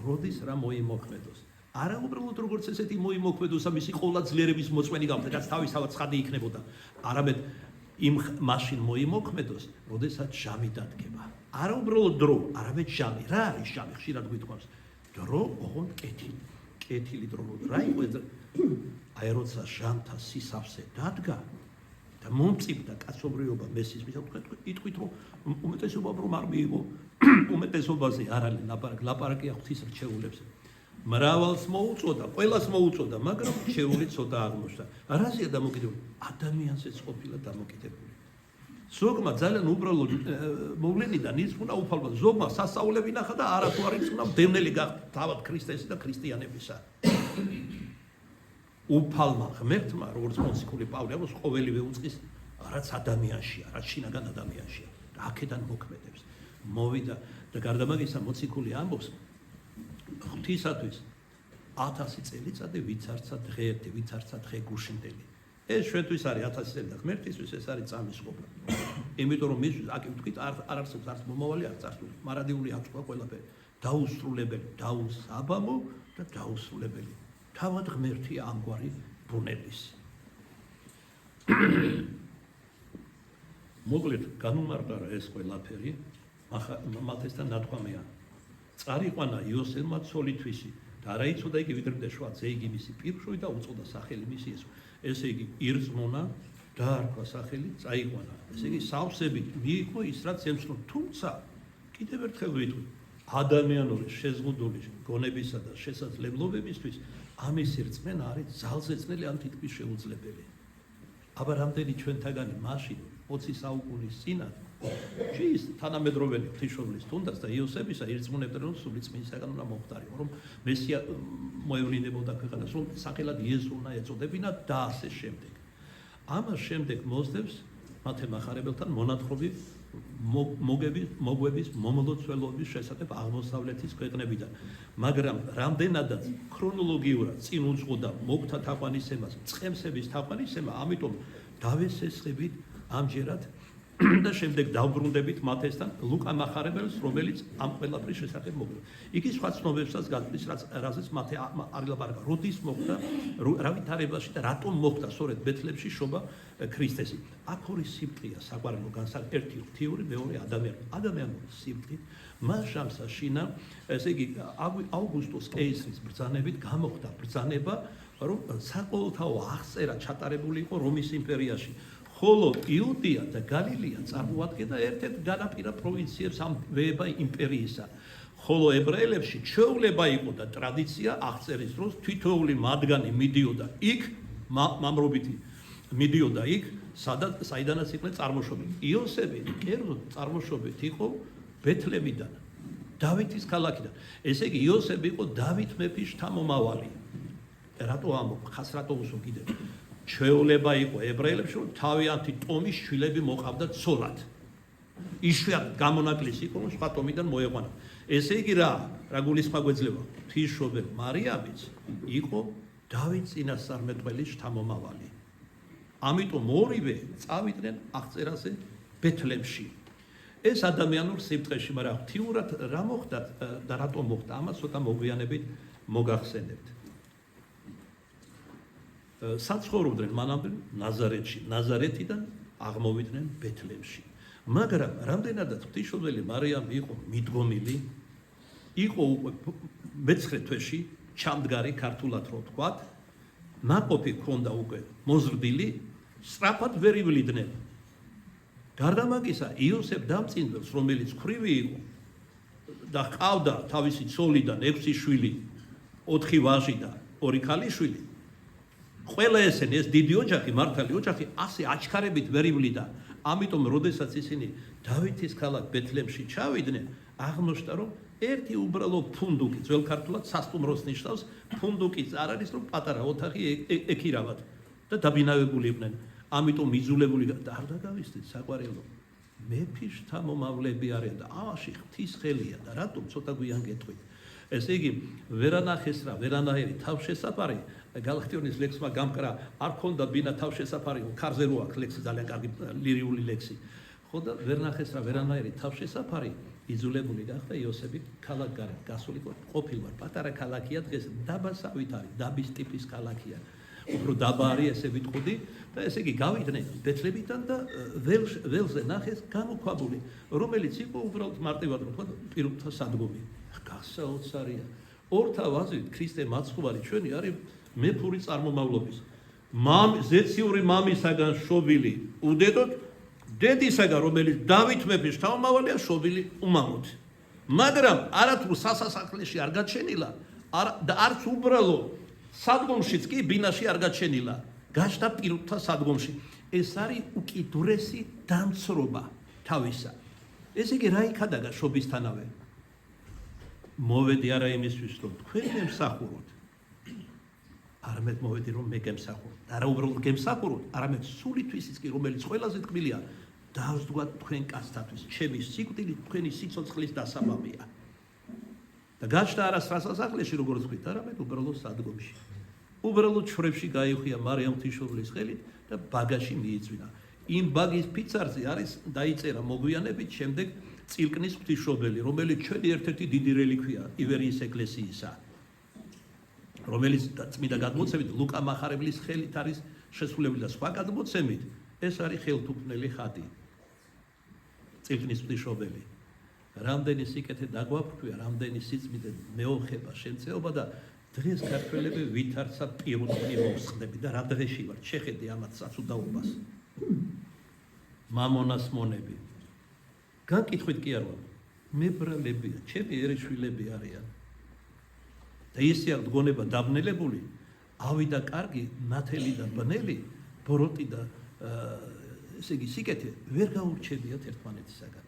როდის რა მოიმოქმედოს. არა უბრალოდ როგორც ესეთი მოიმოქმედოს და მისი ყოლა ძლიერების მოწმენი გამხდეთ, რაც თავისთავად ცხადი იქნებოდა. არამედ იმ მაშინ მოიმოქმედოს, როდესაც ჟამი დადგება. არა უბრალოდ დრო, არამედ ჟამი. რა არის ჟამი? ხშირად გვითხოვს. დრო, ოღონდ კეთილი. კეთილი დრო. რა იყო ეს? აი როცა ჟამთა სისავსე დადგა და მომწიფდა კაცობრიობა მესის მისად, იტყვით რომ უმეტესობა რომ არ მიიღო, უმეტესობაზე არ არის ლაპარაკია ღვთის რჩეულებზე. მრავალს მოუწოდა, ყველას მოუწოდა, მაგრამ რჩეული ცოტა აღმოჩნდა. რაზეა დამოკიდებული? ადამიანზეც ყოფილა დამოკიდებული. ზოგმა ძალიან უბრალოდ მოვლენიდან იწუნა უფალმა, ზოგმა სასწაულები ნახა და არათუ არ იწუნა მდევნელი გახდა თავად ქრისტესა და ქრისტიანებისა. უფალმა ღმერთმა, როგორც მოციქული პავლე ამბობს, ყოველივე უწყის რაც ადამიანშია, რაც შინაგან ადამიანშია და აქედან მოქმედებს. მოვიდა და გარდა მაგისა მოციქული ამბობს, ღვთისათვის 1000 წელიწადი ვიცარცა დღეერთი, ვიცარცა დღე გუშინდელი. ეს ჩვენთვის არის 1000 წელი და ღმერთისთვის ეს არის წამის ყოფნა. იმიტომ რომ მისთვის აქ ვთქვით არ არსებობს არც მომავალი, არც წარსული. მარადიული აქვს ყველაფერი. დაუსრულებელი, დაუსაბამო და დაუსრულებელი. თავად ღმერთია ამგვარი ბუნების. მოკლედ განუმარტარა ეს ყველაფერი, მათესთან ნათქვამია. წარიყვანა იოსელმა ცოლითვისი და არა იცოდა იგი ვიდრე შუა ძე იგი მისი პირშოი და უწოდა სახელი მისი ესო. ესე იგი ირწმუნა დაარქვა სახელი წაიყვანა. ესე იგი სავსებით მიიღო ის რაც ემსნო, თუმცა კიდევ ერთხელ ვიტყვი, ადამიანური შეზღუდული გონებისა და შესაძლებლობებისთვის ამის რწმენა არის ძალზეწნელი ან თითქმის შეუძლებელი. აბა რამდენი ჩვენთაგანი მაშინ 20 საუკუნის წინათ ჭის თანამედროვენი ღვთისმშობლის თუნდაც და იოსებისა ირწმუნებდნენ რომ სული წმინისაგან უნდა მომხდარიყო, რომ მესია მოევლინებოდა ქვეყანას, რომ სახელად იესო უნდა ეწოდებინა და ასე შემდეგ. ამას შემდეგ მოსდევს მათე მახარებელთან მონათხრობი მოგვების მომლოცველობის შესახებ აღმოსავლეთის ქვეყნებიდან, მაგრამ რამდენადაც ქრონოლოგიურად წინ უძღოდა მოგთა თაყვანისცემას, წყემსების თაყვანისცემა, ამიტომ დავესესხებით ამჯერად და შემდეგ დავბრუნდებით მათესთან ლუკა მახარებელს, რომელიც ამ ყველაფრის შესახებ მოგვიყვება. იგი სხვა ცნობებსაც გადის, რაზეც მათე არ ილაპარაკა, როდის მოხდა, რა ვითარებაში და რატომ მოხდა სწორედ ბეთლემში შობა ქრისტესი. აქ ორი სიბტყეა საყვარელო განსაკუთრებით, ერთი ღვთიური, მეორე ადამიანური სიბტყით. მას შამსაშინა, ესე იგი ავგუსტუს კეისრის ბრძანებით გამოხდა ბრძანება, რომ საყოველთაო აღწერა ჩატარებული იყო რომის იმპერიაში. ხოლო იუდეა და გალილეა წარმოადგენდა ერთ-ერთ განაპირა პროვინციებს ამ ვეება იმპერიისა. ხოლო ებრაელებში ჩვეულება იყო და ტრადიცია აღწერის დროს თითოეული მათგანი მიდიოდა იქ, მამრობითი მიდიოდა იქ, საიდანაც იყვნენ წარმოშობილი. იოსები კერძოდ წარმოშობით იყო ბეთლემიდან, დავითის ქალაქიდან. ესე იგი იოსები იყო დავით მეფის შთამომავალი. რატო ამბობ? ხას რატო უსო კიდე? ჩვეულება იყო ებრაელებში, რომ თავიანთი ტომის შვილები მოყავდათ ცოლად. იშვიათად გამონაკლისი იყო, რომ სხვა ტომიდან მოეყვანა. ესე იგი რა გულისხმობა გვეძლება? ღვთისმშობელი მარიამიც იყო დავით წინასწარმეტყველის შთამომავალი. ამიტომ ორივე წავიდნენ აღწერაზე ბეთლემში. ეს ადამიანურ სიმწყეში, მაგრამ ღვთიურად რა მოხდა და რატომ მოხდა, ამას ცოტა მოგვიანებით მოგახსენებთ. საცხოვრობდნენ მანამდე ნაზარეთში, ნაზარეთიდან აღმოვიდნენ ბეთლემში. მაგრამ რამდენადაც ღვთისმშობელი მარიამი იყო მიდგომილი, იყო უკვე მე-9 თვეში ჩამდგარი ქართულად რო ვთქვათ, ნაყოფი ჰქონდა უკვე მოზრდილი, სწრაფად ვერ ივლიდნენ. გარდა მაგისა, იოსებ დამწინდელს, რომელიც ქვრივი იყო და ჰყავდა თავისი ცოლიდან 6 შვილი, 4 ვაჟი და 2 ქალიშვილი, ყველა ესენი, ეს დიდი ოჯახი, მართალი ოჯახი, ასე აჩქარებით ვერ ივლიდა. ამიტომ, როდესაც ისინი დავითის ქალაქ ბეთლემში ჩავიდნენ, აღმოჩნდა, რომ ერთი უბრალო ფუნდუკი, ძველ ქართულად სასტუმროს ნიშნავს, ფუნდუკიც არ არის, რომ პატარა ოთახი ეკირავათ და დაბინავებული იყვნენ. ამიტომ იძულებული და არ დაგავიწყდით საყვარელო. მეფის შთამომავლები არიან და ამაში ღვთის ხელია და რატომ ცოტა გვიან გეტყვით. ესე იგი, ვერანახეს რა, ვერანაირი თავშესაფარი, გალაქტიონის ლექსმა გამკრა, არ ქონდა ბინა თავშესაფარი, ქარზე რო აქვს ლექსი, ძალიან კარგი ლირიული ლექსი. ხო და ვერნახეს რა, ვერანაირი თავშესაფარი, იძულებული გახდა იოსები ქალაქ გარეთ გასულიყო, ყოფილვარ პატარა ქალაქია, დღეს დაბასავით არის, დაბის ტიპის ქალაქია. უფრო დაბა არის, ესე ვიტყოდი და ესე იგი გავიდნენ ბეთლემიდან და ველზე ნახეს გამოქვაბული, რომელიც იყო უბრალოდ მარტივად რო ვთქვა, პირუტთა სადგომი. გასაოცარია. ორთავ აზრით ქრისტე მაცხოვარი ჩვენი არის მეფური წარმომავლობის. ზეციური მამისაგან შობილი უდედოთ, დედისაგან, რომელიც დავით მეფის შთამომავალია, შობილი უმამოდ. მაგრამ არათუ სასახლეში არ გაჩენილა და არც უბრალო სადგომშიც კი ბინაში არ გაჩენილა, გაჩნდა პირუტთა სადგომში. ეს არის უკიდურესი დამცრობა თავისა. ესე იგი რა იქადაგა შობისთანავე? მოვედი არა იმისთვის, რომ თქვენ გემსახუროთ. არამედ მოვედი, რომ მე გემსახუროთ. არა უბრალოდ გემსახუროთ, არამედ სულითვისიც კი, რომელიც ყველაზე ტკბილია, დავსდგვათ თქვენ კაცთათვის. ჩემი სიკვდილი თქვენი სიცოცხლის დასაბამია. და გაჩნდა არა სასახლეში, როგორც ვთქვით, არამედ უბრალოდ სადგომში. უბრალოდ ჩვრებში გაიხვია მარიამ ღვთისმშობლის ხელით და ბაგაში მიიწვინა. იმ ბაგის ფიცარზე არის დაიწერა მოგვიანებით შემდეგ წილკნის ღვთისმშობელი, რომელიც ჩვენი ერთ-ერთი დიდი რელიქვია ივერიის ეკლესიისა, რომელიც წმინდა გადმოცემით ლუკა მახარებლის ხელით არის შესრულებული და სხვა გადმოცემით ეს არის ხელთუქმნელი ხატი. წილკნის ღვთისმშობელი. რამდენი სიკეთე დაგვაფრქვია, რამდენი სიწმინდე მეოხება, შემწეობა და დღეს ქართველები ვითარცა პირუტყვი მოხსნები და რა დღეში ვართ, შეხედე ამათ საცუდაობას. მამონას მონები. გაკითხვით კი არ ვარ. მებრალებია, ჩემი ერეშვილები არიან. და ისე არ დგონება დაბნელებული, ავიდა კარგი, ნათელი და ბნელი, ბოროტი და ესე იგი სიკეთე ვერ გაურჩებიათ ერთმანეთისაგან.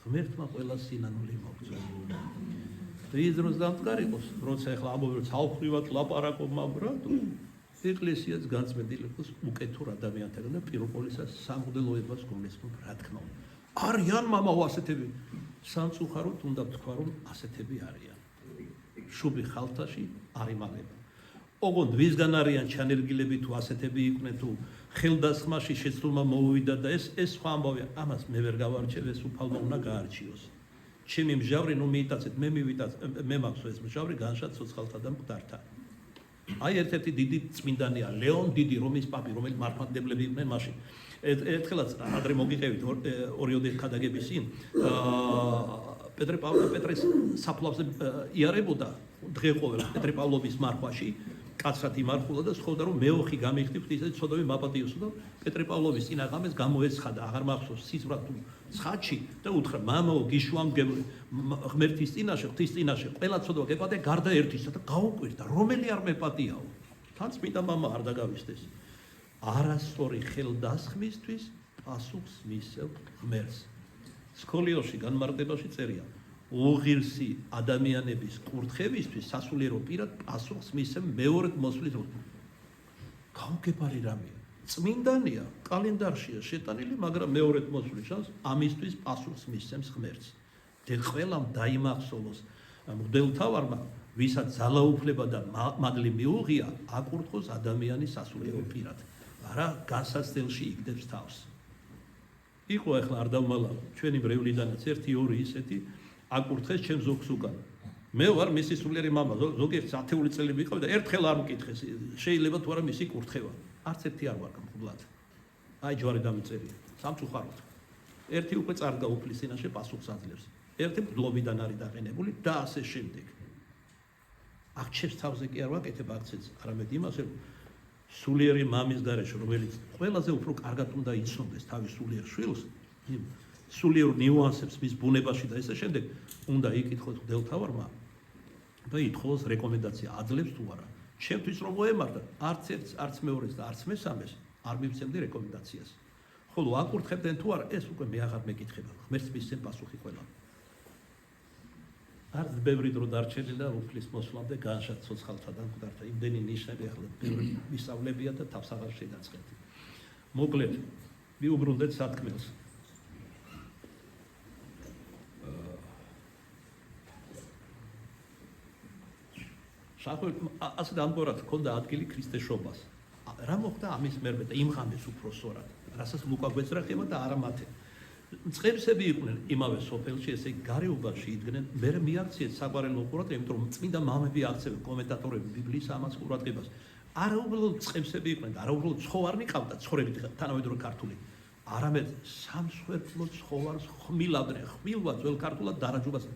ღმერთმა ყველა სინანული მოგწონს. ის დროს დამდგარიყოს, როცა ახლა ამბობენ, რომ ცალფრივად ლაპარაკობ, მაგრამ ეკლესიაც განწმენდილი იყოს უკეთურ ადამიანთან და პირობოლისას სამღვდელოებას გულისხმობ, რა თქმა უნდა. არიან მამაო ასეთები. სამწუხაროდ უნდა ვთქვა, რომ ასეთები არიან. შუბი ხალთაში არ იმალება. ოღონდ ვისგან არიან ჩანერგილები თუ ასეთები იყვნენ თუ ხელდასხმაში შეცდომა მოუვიდა და ეს სხვა ამბავია, ამას მე ვერ გავარჩევ, ეს უფალმა უნდა გაარჩიოს. ჩემი მჟავრი ნუ მიიტაცეთ, მე მივიტაც, მე მაქვს ეს მჟავრი განშად ცოცხალთა და მკვდართა. აი ერთ-ერთი დიდი წმინდანია ლეონ დიდი რომის პაპი, რომელიც მართლმადიდებლები იყვნენ მაშინ. ერთხელაც ადრე მოგიყევით ორიოდე ხადაგების წინ პეტრეს საფლავზე იარებოდა დღე ყოველ პეტრე პავლოვის მარხვაში კაცრად იმარხულა და სთხოვდა რომ მეოხი გამიხდით ისე ცოდავი მაპატიოსო და პეტრე პავლოვის წინაღამეს გამოეცხადა აღარ მახსოვს სიზმრად თუ ცხადში და უთხრა მამაო გიშვამდგები ღმერთის წინაშე ღვთის წინაშე ყველა ცოდვა გეპატე გარდა ერთისა და გაუკვირდა რომელი არ მეპატიაო თან წმინდა მამა არ დაგავისდეს არასწორი ხელდასხმისთვის პასუხს მისევ ღმერთს სკოლიოში განმარტებაში წერია უღირსი ადამიანების კურთხევისთვის სასულიერო პირად პასუხს მისევ მეორედ მოსვლის გაუგებარი რამეა. წმინდანია, კალენდარშია შეტანილი, მაგრამ მეორედ მოსვლის შანსს ამისთვის პასუხს მისცემს ღმერთს. ყველამ დაიმახსოვროს მღვდელმთავარმა, ვისაც ძალაუფლება და მადლი მიუღია, აკურთხოს ადამიანის სასულიერო პირად. არა განსაცდელში იგდებს თავს. იყო ახლა არ დავმალავ, ჩვენი მრევლიდანაც 1-2 ისეთი აკურთხეს ჩემ ზოგს უკან. მე ვარ მისი სულიერი მამა, ზოგიერთ 10 წელი ვიყავ და ერთხელ არ მკითხეს, შეიძლება თუ არა მისი კურთხევა. არც ერთი არ ვარ გამხდლად. აი ჯვარი დამიწერია, სამწუხაროდ. ერთი უკვე წარდგა უფლის წინაშე პასუხს აძლევს. ერთი ბლობიდან არის დაყენებული და ასე შემდეგ. აქჩევს თავზე კი არ ვაკეთებ აქცენტს, არამედ იმას, რომ სულიერი მამის გარეშე, რომელიც ყველაზე უფრო კარგად უნდა იცნობდეს თავის სულიერ შვილს, სულიერ ნიუანსებს მის ბუნებაში და ესე შემდეგ, უნდა იკითხოს მღვდელმთავარმა და ითხოვოს რეკომენდაცია, აძლევს თუ არა. ჩემთვის რომ მოემართა, არც ერთს, არც მეორეს და არც მესამეს არ მივცემდი რეკომენდაციას. ხოლო აკურთხებდნენ თუ არა, ეს უკვე მე აღარ მეკითხება. ღმერთს მისცემ პასუხი ყველა. არც ბევრი დრო დარჩენილი და უფლის მოსვლამდე განშად ცოცხალთაგან მკვდართა. იმდენი ნიშნები ახლა ბევრი მისავლებია და თავს აღარ შედაწყეთი. მოკლედ, მიუბრუნდეთ სათქმელს. ასე დამკვირვებლად ჰქონდა ადგილი ქრისტეშობას. რა მოხდა ამის მერმე და იმ ღამეს უფრო სწორად, რასაც ლუკა გვეძრახება და არა მათე. წყებსები იყვნენ იმავე სოფელში, ესე იგი გარეუბანში იდგნენ, მე მიაქციეთ საგვარელო ყურადღება, იმიტომ რომ წმინდა მამები აქცევენ კომენტატორები ბიბლიის ამას ყურადღებას. არა უბრალოდ წყებსები იყვნენ და არა უბრალოდ ცხოვარნი ყავდა, ცხოვრებით თანამედროვე ქართული. არამედ სამსხვერპლო ცხოვარს ხმილავდნენ, ხმილვა ძველ ქართულად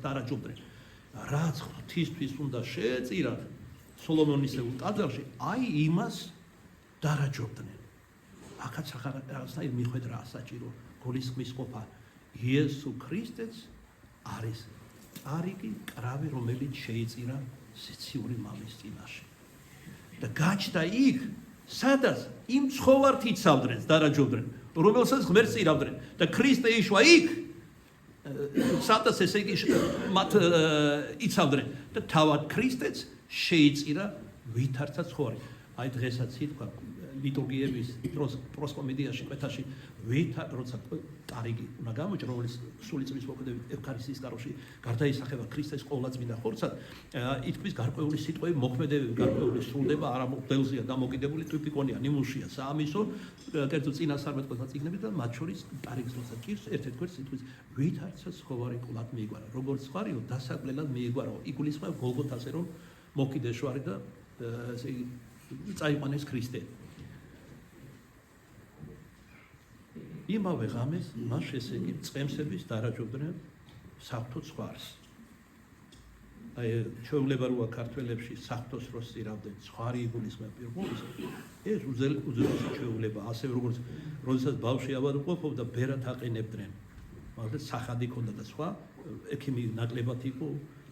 დარაჯობდნენ. რაც ღვთისთვის უნდა შეეწირათ სოლომონისეულ ტაძარში, აი იმას დარაჯობდნენ. აქაც რაღაცნაირ მიხვედრაა საჭირო, გულისხმის ყოფა. იესო ქრისტეც არის წარიგი კრავი, რომელიც შეიწირა სიციური მამის წინაშე. და გაჩნდა იქ, სადაც იმ ცხოვართ იცავდნენ, დარაჯობდნენ, რომელსაც ღმერთს იღავდნენ და ქრისტე იშვა იქ, სადაც ესე იგი მათ იცავდნენ და თავად ქრისტეც შეიწირა ვითარცა ცხოვარი. აი დღესაც ითქვა ლიტურგიების დროს პროსკომედიაში კვეთაში როცა ტარიგი უნდა გამოიჭრა, რომელიც სული წლის მოქმედებით ევქარისტიის კაროში გარდაისახება ქრისტეს ყოვლადწმინდა ხორცად, ითქვის გარკვეული სიტყვები, მოქმედებები, გარკვეული სრულდება, არა მღვდელზეა დამოკიდებული, ტვიფიკონია, ნიმუშია, საამისო, კერძო წინასწარმეტყველთა წიგნები და მათ შორის ტარიგს როცა ჭირს, ერთ-ერთ სიტყვის ვითარცა ცხოვარი ყოლად მიიგვარა. როგორც ხარიო, დასაკლელად მიიგვარაო. იგულისხმება გოლგოთაზე, რომ მოკიდეშვარი და ესე იგი წაიყვანეს ქრისტე. იმავე ღამეს მას ესე იგი წყემსების დარაჯობდნენ საფრთხო ცხვარს. აი ჩვეულება როა ქართველებში საფრთხოს დროს წირავდნენ ცხვარი იგულისხმება პირობებს, ეს უძველესი ჩვეულება, ასე როგორც როდესაც ბავშვი ავადმყოფობდა ბერად აყენებდნენ. მაგრამ სახადი ჰქონდა და სხვა ექიმი ნაკლებად იყო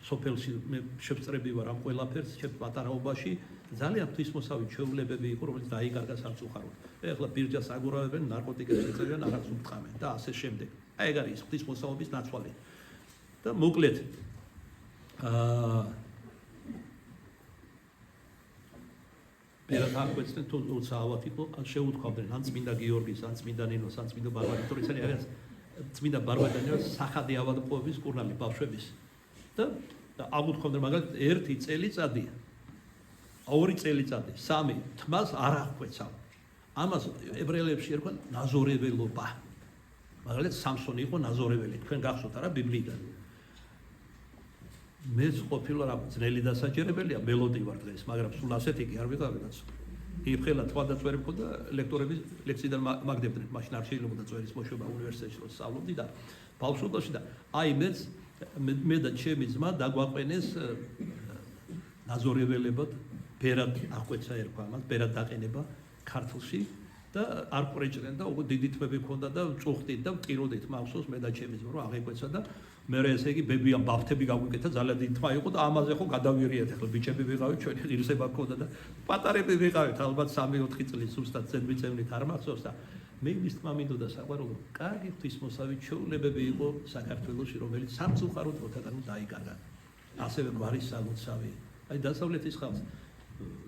სოფელში მე შევწრები ვარ ამ ყველაფერს ჩემ პატარაობაში ძალიან ღვთისმოსავი ჩვეულებები იყო, რომელიც დაიკარგა სამწუხაროდ. ეხლა ბირჯას აგურავებენ, ნარკოტიკებს ეწევიან, არაც უთყამენ და ასე შემდეგ. აი ეგ არის ღვთისმოსავობის ნაცვალი. და მოკლედ პერად აკვეცდნენ თუცა ავად იყო, შეუთქვამდნენ ან წმინდა გიორგის, ან წმინდა ნინოს, ან წმინდა ბარბარიტორის, ისინი არიან წმინდა ბარბარიტონის სახადი ავადმყოფობის კურნალი ბავშვების. და აღუთქვამდნენ მაგალითად 1 წელიწადი, 2 წელიწადი, 3 თმას არ აღკვეცავ. ამას ებრაელებში ერქვა ნაზორეველობა. მაგალითად სამსონი იყო ნაზორეველი, თქვენ გახსოვთ არა ბიბლიიდან. მეც ყოფილა რა ძნელი დასაჭერებელია, მელოდი ვარ დღეს, მაგრამ სულ ასეთი კი არ ვიყავი რაც. იფხელა თვალდაწვერი მქონდა ლექტორების ლექციიდან მაგდებდნენ, მაშინ არ შეიძლებოდა წერის მოშვება უნივერსიტეტში რომ სწავლობდი და ბავშვობაში და აი მე და ჩემი ძმა დაგვაყენეს ნაზორეველებად, ბერად აღკვეცა ერქვა ამას, ბერად დაყენება ქართლში და არ ყრეჭდნენ და უკვე დიდი თმები ჰქონდა და წუხდით და ვტიროდით მახსოვს მე და ჩემი ძმა რომ აღეკვეცა და მე ესე იგი ბებია ბავთები გაგვიკეთა, ძალიან დიდი თმა იყო და ამაზე ხო გადავირიეთ, ახლა ბიჭები ვიყავით, ჩვენი ღირსება ჰქონდა და პატარები ვიყავით, ალბათ 3-4 წლის ზუსტად ზედმიწევნით არ მახსოვს და მე მის თმა მინდოდა საყვარელო, კარგი ღვთისმოსავი ჩვეულებები იყო საქართველოში, რომელიც სამწუხაროდ მოთადან დაიკარგა. ასევე გვარის სალოცავი. აი დასავლეთის ხალხს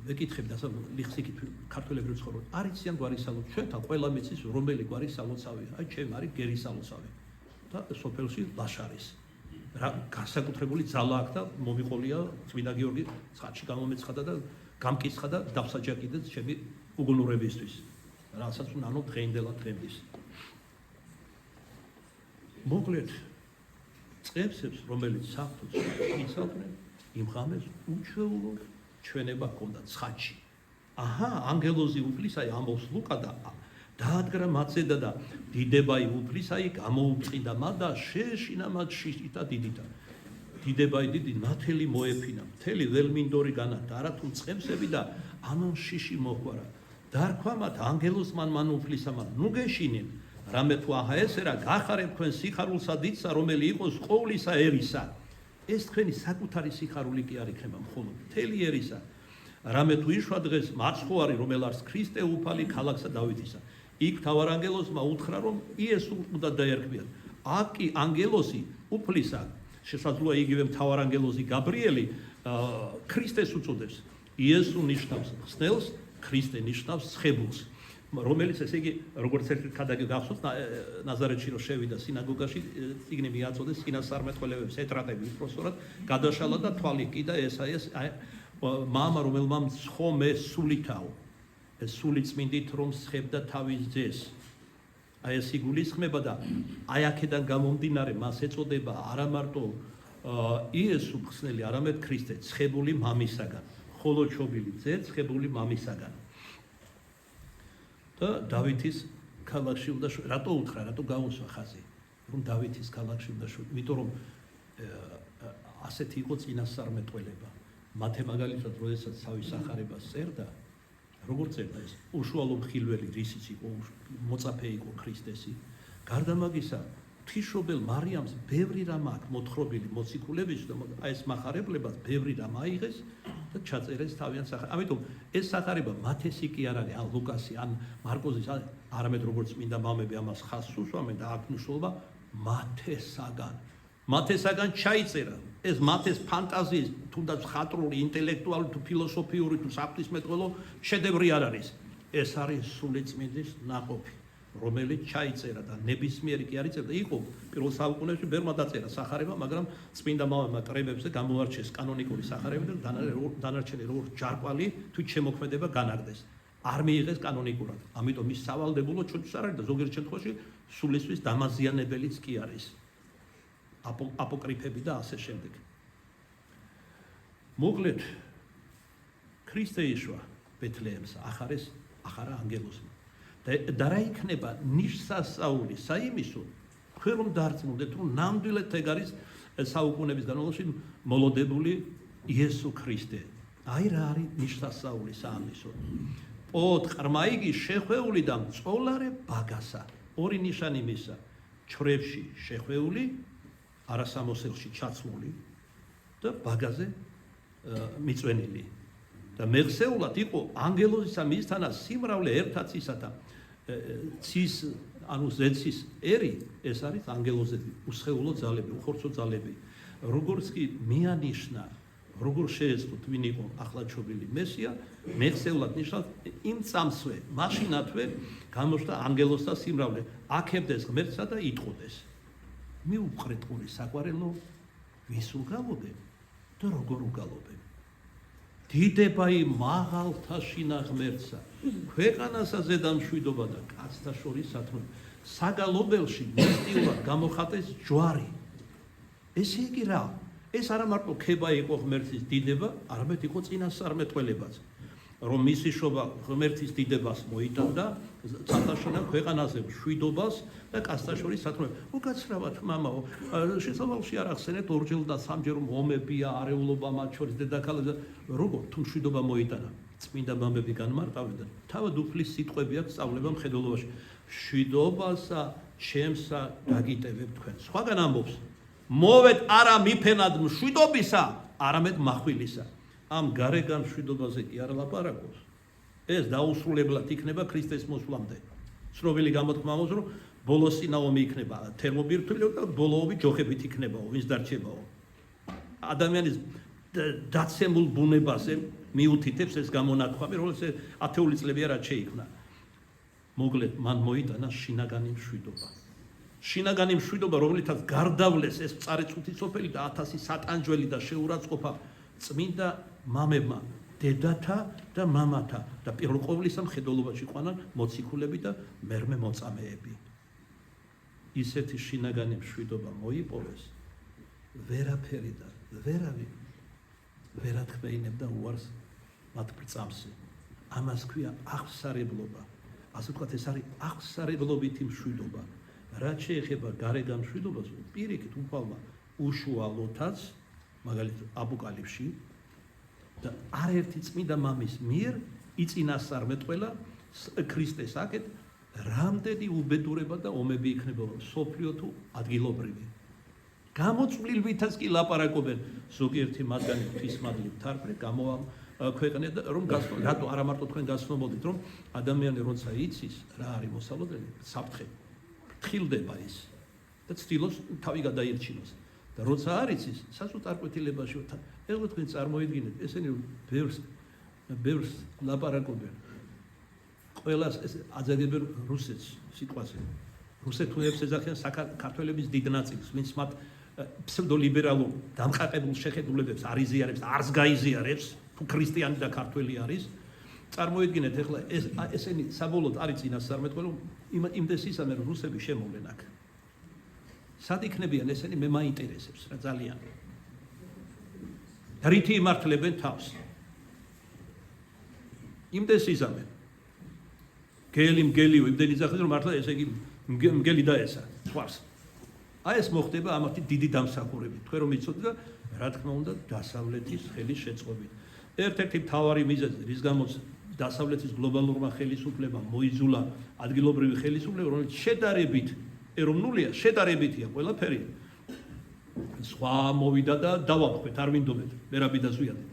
ვეკითხებ და ლიხსიკით ქართველები ცხოვრობენ. არიციან გვარისალო ჩვენთან ყველა მიცის რომელი გვარისალოცავია. აი ჩემ არის გერისალოცავი და სოფელში ლაშარის. რა განსაკუთრებული ძალა აქვს და მომიყოლია წმინდა გიორგი ცხადში გამომეცხადა და გამკიცხა და დავსაჯა კიდეც ჩემი უგუნურებისთვის. რასაც ნანო დღეინდელად დღემდის. მოკლედ წებსებს რომელიც საფრთხეს იცავდნენ იმ ღამეს უჩვეულო ჩვენება ჰქონდა ცხადში. აჰა ანგელოზი უფლისაი ამბობს ლუკა და დაადგრა მათზედა და დიდებაი უფლისაი გამოუწყიდა მათ და შეეშინა მათ შიშით და დიდითა. დიდებაი დიდი ნათელი მოეფინა მთელი ველმინდორი განათდა არათუ მწყემსები და ამან შიში მოჰყარა. დარქვა მათ ანგელოზ მან უფლისამან ნუ გეშინენ რამე თუ აჰა ესე რა გახარებ თქვენ სიხარულსა დიდსა რომელი იყოს ყოვლისა ერისა. ეს თქვენი საკუთარი სიხარული კი არ იქნება მხოლოდ მთელი ერისა. რამე თუ იშვა დღეს მაცხოვარი რომელ არის ქრისტე უფალი ქალაქსა დავითისა. იქ თავარანგელოზმა უთხრა რომ იესო უნდა დაერქმიათ. აქ კი ანგელოზი უფლისა შესაძლოა იგივე მთავარანგელოზი გაბრიელი ქრისტეს უწოდებს. იესო ნიშნავს ხსნელს, ქრისტე ნიშნავს ცხებულს. რომელიც ესე იგი როგორც ერთ ხადაგე გახსოვთ ნაზარეთში რომ შევიდა სინაგოგაში წიგნი მიაწოდეს წინასწარმეტყველებებს ეტრატები უпроსორად გადაშალა და თვალი კი და ესაიას მამა რომელმა მცხომე სულითავ ეს სული წმინდით რომ სხებდა თავის ძეს აი ეს იგულისხმება და აი აქედან გამომდინარე მას ეწოდება არა მარტო იესო ხსნელი არამედ ქრისტე ცხებული მამისაგან ხოლო ჩობილი ძე ცხებული მამისაგან და დავითის ქალაქში უნდა რატო უთხრა რატო გაუსვა ხაზი რომ დავითის ქალაქში უნდა იმიტომ რომ ასეთი იყო წინასწარმეტყველება მათე მაგალითად როდესაც თავის სახარებას წერდა როგორ წერდა ეს უშუალო მხილველი რისიც იყო მოწაფე იყო ქრისტესი გარდა მაგისა ღვთისმშობელ მარიამს ბევრი რამ აქვს მოთხრობილი მოციქულების და აი ეს მახარებლებას ბევრი რამ აიღეს და ჩაწერეს თავიანთ სახარებას. ამიტომ ეს სახარება მათესი კი არ არის, ან ლუკასი, ან მარკოზის, არამედ როგორც წმინდა მამები ამას ხაზს უსვამენ და აქ მნიშვნელობა მათესაგან. მათესაგან ჩაიწერა. ეს მათეს ფანტაზიის, თუნდაც ხატრული, ინტელექტუალური თუ ფილოსოფიური თუ საფრთხისმეტყველო შედევრი არ არის. ეს არის სული წმინდის ნაყოფი. რომელიც ჩაიწერა და ნებისმიერი კი არ იწერდა, იყო პირველ საუკუნეებში ბერმა დაწერა სახარება, მაგრამ წმინდა მამებმა კრებებზე გამოარჩეს კანონიკური სახარება და დანარჩენი როგორც ჯარკვალი თუ შემოქმედება განაგდეს. არ მიიღეს კანონიკურად. ამიტომ ის სავალდებულო ჩვენთვის არ არის და ზოგიერთ შემთხვევაში სულისთვის დამაზიანებელიც კი არის. აპოკრიფები და ასე შემდეგ. მოკლედ ქრისტე იშვა ბეთლეემს ახარა ანგელოზმა. და რა იქნება ნიშსასწაული საიმისო თქვენ რომ დარწმუნდეთ რომ ნამდვილად ეგ არის საუკუნეების განმავლობაში მოლოდებული იესო ქრისტე აი რა არის ნიშსასწაული საამისო პოთ ყრმაიგი შეხვეული და მწოლარე ბაგასა ორი ნიშანი მისა ჩრებში შეხვეული არასამოსელში ჩაცმული და ბაგაზე მიწვენილი და მეხსეულად იყო ანგელოზისა მისთანა სიმრავლე ერთად ისათა ცის ანუ ზეცის ერი ეს არის ანგელოზები უსხეულო ძალები უხორცო ძალები როგორც კი მიანიშნა როგორ შეეძლოთ ვინ იყო ახლაჩობილი მესია მეხსეულად ნიშნავს იმ წამსვე მაშინათვე გამოჩნდა ანგელოზთა სიმრავლე აქებდეს ღმერთსა და იტყოდეს მიუყრეთ ყური საყვარელო ვის უგალობენ და როგორ უგალობენ დიდებაი მაღალთა შინა ღმერთსა ქვეყანასა ზედა მშვიდობა და კაცთა შორის სათნოება საგალობელში მისტიურად გამოხატეს ჯვარი ესე იგი რა ეს არა მარტო ქება იყო ღმერთის დიდება არამედ იყო წინასწარმეტყველებაც რომ მისი შობა ღმერთის დიდებას მოიტანდა ცალთაშინა ქვეყანაზე მშვიდობას და კაცთა შორის სათნოება უკაცრავად მამაო შესავალში არ ახსენეთ ორჯერ და სამჯერ ომებია არეულობა მათ შორის დედაქალაქზე როგორ თუ მშვიდობა მოიტანა წმინდა მამები განმარტავენ და თავად უფლის სიტყვები აქვს სწავლება მხედველობაში მშვიდობასა ჩემსა დაგიტევებ თქვენ სხვაგან ამბობს მოვეთ არა მიფენად მშვიდობისა არამედ מחვილისა ამ გარეგან მშვიდობაზე კი არ ლაპარაკობს ეს დაუსრულებლად იქნება ქრისტეს მოსვლამდე ცნობილი გამოთქმა აქვს რომ ბოლოსინაომი იქნება თერმობირთვილი და ბოლოები ჯოხებით იქნებაო ვინც დარჩებაო ადამიანის დაცემულ ბუნებაზე მიუთითებს ეს გამონაქვამი, რომელსაც ათეული წლები არ შეიქმნა. მოგლედ მან მოიტანა შინაგანი მშვიდობა. შინაგანი მშვიდობა, რომლითაც გარდავლეს ეს მწარეწუთი სოფელი და 1000 სატანჯველი და შეურაცხყოფა წმინდა მამებმა, დედათა და მამათა და პირველ ყოვლისა მხედველობაში ყვანან მოციქულები და მერმე მოწამეები. ისეთი შინაგანი მშვიდობა მოიპოვეს, ვერაფერი და ვერავინ ვერ ათქმეინებდა უარს მათ ბრძამსი. ამას ქვია აღსარებლობა. ასე ვთქვათ, ეს არის აღსარებლობითი მშვიდობა. რაც შეეხება გარეგან მშვიდობას, პირიქით უფალმა უშუალოთაც, მაგალითად აპოკალიფსში და არაერთი წმინდა მამის მიერ იწინასწარმეტყველა ქრისტეს აქეთ რამდენი უბედურება და ომები იქნება სოფლიო თუ ადგილობრივი. გამოწვლილვითაც კი ლაპარაკობენ ზოგიერთი მათგანი ღვთისმადლი თარგმნით გამოქვეყნეთ რომ რატო არა მარტო თქვენ გასწნობოდით რომ ადამიანი როცა იცის რა არის მოსალოდნელი საფრთხე თხილდება ის და ცდილობს თავი გადაირჩინოს და როცა არ იცის სასუთ არკვეთილებაში ეხლა თქვენ წარმოიდგინეთ ესენი ბევრს ლაპარაკობენ ყველას აძაგებენ რუსეთს სიტყვაზე რუსეთებს ეძახიან საქართველოს დიდ ნაწილს ვინც მათ ფსევდოლიბერალურ დამყარებულ შეხედულებებს არ იზიარებს არც გაიზიარებს თუ ქრისტიანი და ქართველი არის წარმოიდგინეთ ეხლა ესენი საბოლოოდ არის წინასწარმეტყველი იმდეს ისამე რომ რუსები შემოვლენ აქ სად იქნებიან ესენი მე მაინტერესებს რა ძალიან რითი იმართლებენ თავს იმდეს ისამე გელი იმდენი ძახის რომ მართლა ესე იგი მგელი დაესა სხვას აი ეს მოხდება ამათი დიდი დამსახურებით თქვენ რომ იცოდეთ და რა თქმა უნდა დასავლეთის ხელის შეწყობით ერთ-ერთი მთავარი მიზეზი რის გამოც დასავლეთის გლობალურმა ხელისუფლებამ მოიძულა ადგილობრივი ხელისუფლება რომელიც შედარებით ეროვნულია შედარებითია ყველაფერი სხვა მოვიდა და დავამხვეთ არ მინდობეთ მერაბი და ზვიადი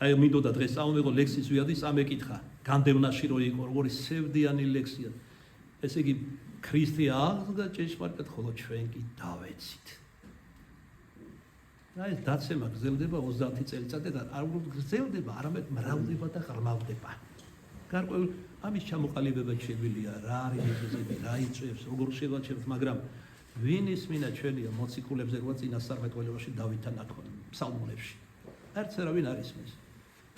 აი მინდოდა დღეს წავმიღო ლექსის ზვიადის ამეკითხა განდევნაში რო იყო როგორი სევდიანი ლექსია ესე იგი ქრისტე აღდგა ჭეშმარიტად ხოლო ჩვენ კი დავეცით აი ეს დაცემა გრძელდება 30 წელიწადზე და არ გრძელდება არამედ მრავლდება და ღრმავდება გარკვეულ ამის ჩამოყალიბება შეგვიძლია რა არის მიზეზები რა იწვევს როგორ შევაჩერებთ მაგრამ ვინ ისმინა ჩვენია მოციქულებზე როა წინასწარმეტყველებაში დავითთან ათქვა ფსალმუნებში არც არავინ არ ისმის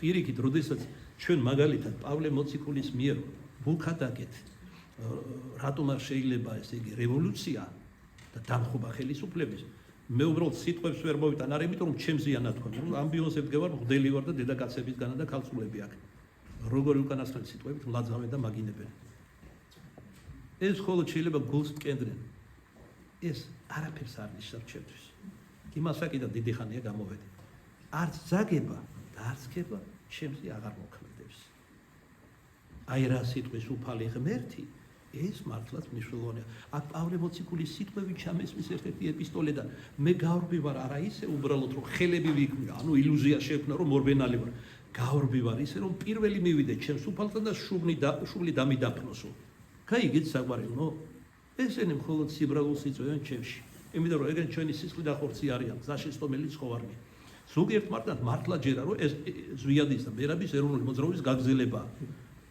პირიქით როდესაც ჩვენ მაგალითად პავლე მოციქულის მიერ ვუქადაგეთ რატომ არ შეიძლება ესე იგი რევოლუცია და დამხობა ხელისუფლების მე უბრალოდ სიტყვებს ვერ მოვიტან არ იმიტომ რომ ჩემზეა ნათქვა რომ ამბიონზე ვდგევარ მღვდელი ვარ და დედაკაცებისგანა და ქალწულები აქ როგორი უკანასკნელი სიტყვებით მლაძავენ და მაგინებენ ეს ხოლო შეიძლება გულს მკენდნენ ეს არაფერს არ ნიშნავს ჩემთვის იმას ვაკიდა დიდი ხანია გამოვედი არც ზაგება და არც ქება ჩემზე აღარ მოქმედებს აი რა სიტყვის უფალი ღმერთი ეს მართლაც მნიშვნელოვანია აქ პავლე მოციქულის სიტყვები ჩამესმის ერთ-ერთი ეპისტოლედან მე გავრბი ვარ არა ისე უბრალოდ რომ ხელები ვიქმნა ანუ ილუზია შექმნა რომ მორბენალი ვარ გავრბი ვარ ისე რომ პირველი მივიდე ჩემს უფალთან და შუბლი დამიდაფნოსო გაიგეთ საგვარეულო ესენი მხოლოდ სიბრალულს იწვევენ ჩემში იმიტომ რომ ეგენ ჩვენი სისხლი და ხორცი არიან გზაში სტომელი ცხოვარნი ზოგიერთ მართლა ჯერა რომ ეს ზვიადის და მერაბის ეროვნული მოძრაობის გაგრძელება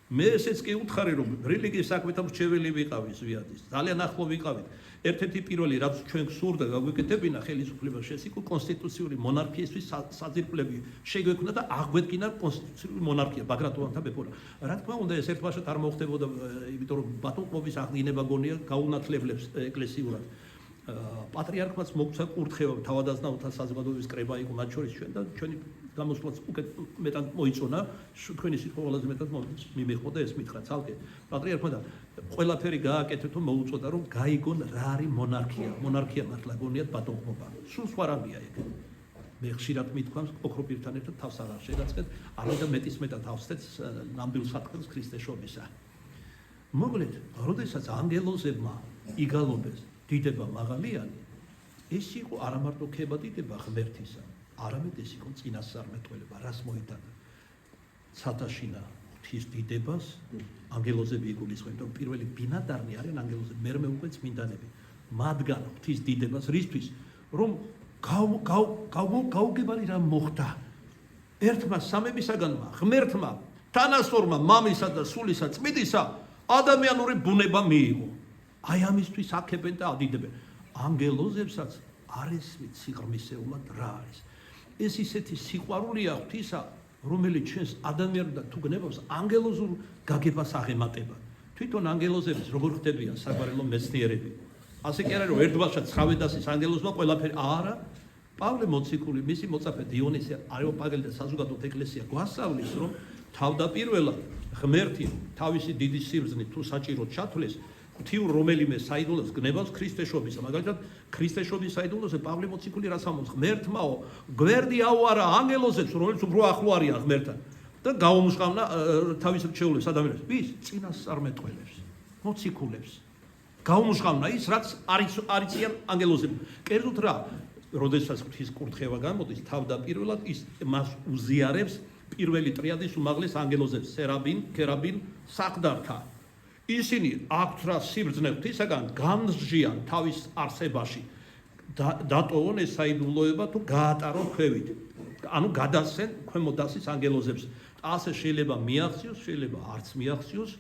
მე ესეც კი უთხარი რომ რელიგიის საქმეთა მრჩეველი ვიყავი ზვიადის ძალიან ახლო ვიყავით ერთ-ერთი პირველი რაც ჩვენ გსურდა გაგვეკეთებინა ხელისუფლება შესიკო კონსტიტუციური მონარქიისთვის საძირკვლები შეგვექმნა და აღგვედგინა კონსტიტუციური მონარქია ბაგრატონთა ბეფორა რა თქმა უნდა ეს ერთბაშად არ მოხდებოდა იმიტომ რომ ბატონყმობის აღდგინება გონია გაუნათლებლებს ეკლესიურად პატრიარქმაც მოგცა კურთხევა თავადაზნაუთა საზოგადოების კრება იყო მათ შორის ჩვენ და ჩვენი გამოსვლაც უკეთ მეტად მოიწონა თქვენი სიტყვა ყველაზე მეტად მიმეხოდა ეს მითხრა ცალკე პატრიარქმა და ყველაფერი გააკეთეთ თუ მოუწოდა რომ გაიგონ რა არის მონარქია მართლა გონიათ ბატონყმობა სულ სხვა რამეა ეგ მე ხშირად მithქვამს ოქროპირთან ერთად თავს აღარ შეგაწყეთ არადა მეტის მეტად ავსდეთ ნამდვილ საფრთხეს ქრისტეს შობისა მოგლეთ როდესაც ანგელოზებმა იგალობეს დიდება მაღალიანი ეს იყო არა მარტო ქება დიდება ღმერთისა არამედ ეს იყო წინასწარმეტყველება რას მოიტანა ცათაშინა ღვთის დიდებას ანგელოზები იგულისხმებენ რომ პირველი ბინადარნი არიან ანგელოზები მერმე უკვე წმინდანები მათგან ღვთის დიდებას რისთვის რომ გაუგებარი რა მოხდა ერთმა სამებისაგანმა ღმერთმა თანასწორმა მამისა და სულისა წმინდისა ადამიანური ბუნება მიიღო. აი ამისთვის აქებენ და ადიდებენ. ანგელოზებსაც არ ესმით სიღრმისეულად რა არის. ეს ისეთი სიყვარულია ღვთისა, რომელიც ჩვენს ადამიანთა თუ გნებავს ანგელოზურ გაგებას აღემატება. თვითონ ანგელოზების როგორ ხდებიან საგვარეულო მეცნიერები. ასე კი არა რომ ერთბაშად 19 დასის ანგელოზმა ყველაფერი არა. პავლე მოციქული, მისი მოწაფე დიონისე არეოპაგელი და საზოგადოებრივ ეკლესია გვასწავლის, რომ თავდაპირველად ღმერთი თავისი დიდი სიბრძნით თუ საჭიროდ ჩათვლეს ღვთიურ რომელიმე საიდუმლოს გნებავს ქრისტეშობისა. მაგალითად, ქრისტეშობის საიდუმლოზე პავლე მოციქული რას ამბობს? ღმერთმაო, გვერდი აუარა ანგელოზებს, რომელიც უფრო ახლო არიან ღმერთთან და გაუმჟღავნა თავის რჩეულებს ადამიანებს. ვის? წინასწარმეტყველებს, მოციქულებს. გაუმჟღავნა ის, რაც არიციან ანგელოზები. კერძოდ რა? როდესაც ღვთის კურთხევა გამოდის, თავდაპირველად ის მას უზიარებს პირველი ტრიადის უმაღლეს ანგელოზებს, სერაბინ, ქერაბინ, საყდართა. ისინი აქვთ რა სიბრძნე ღვთისაგან განსჯიან თავის არსებაში. დატოვონ ეს საიდუმლოება თუ გაატარონ ქვევით. ანუ გადასცენ ქვემო დასის ანგელოზებს. ასე შეიძლება მიაღწიოს, შეიძლება არც მიაღწიოს,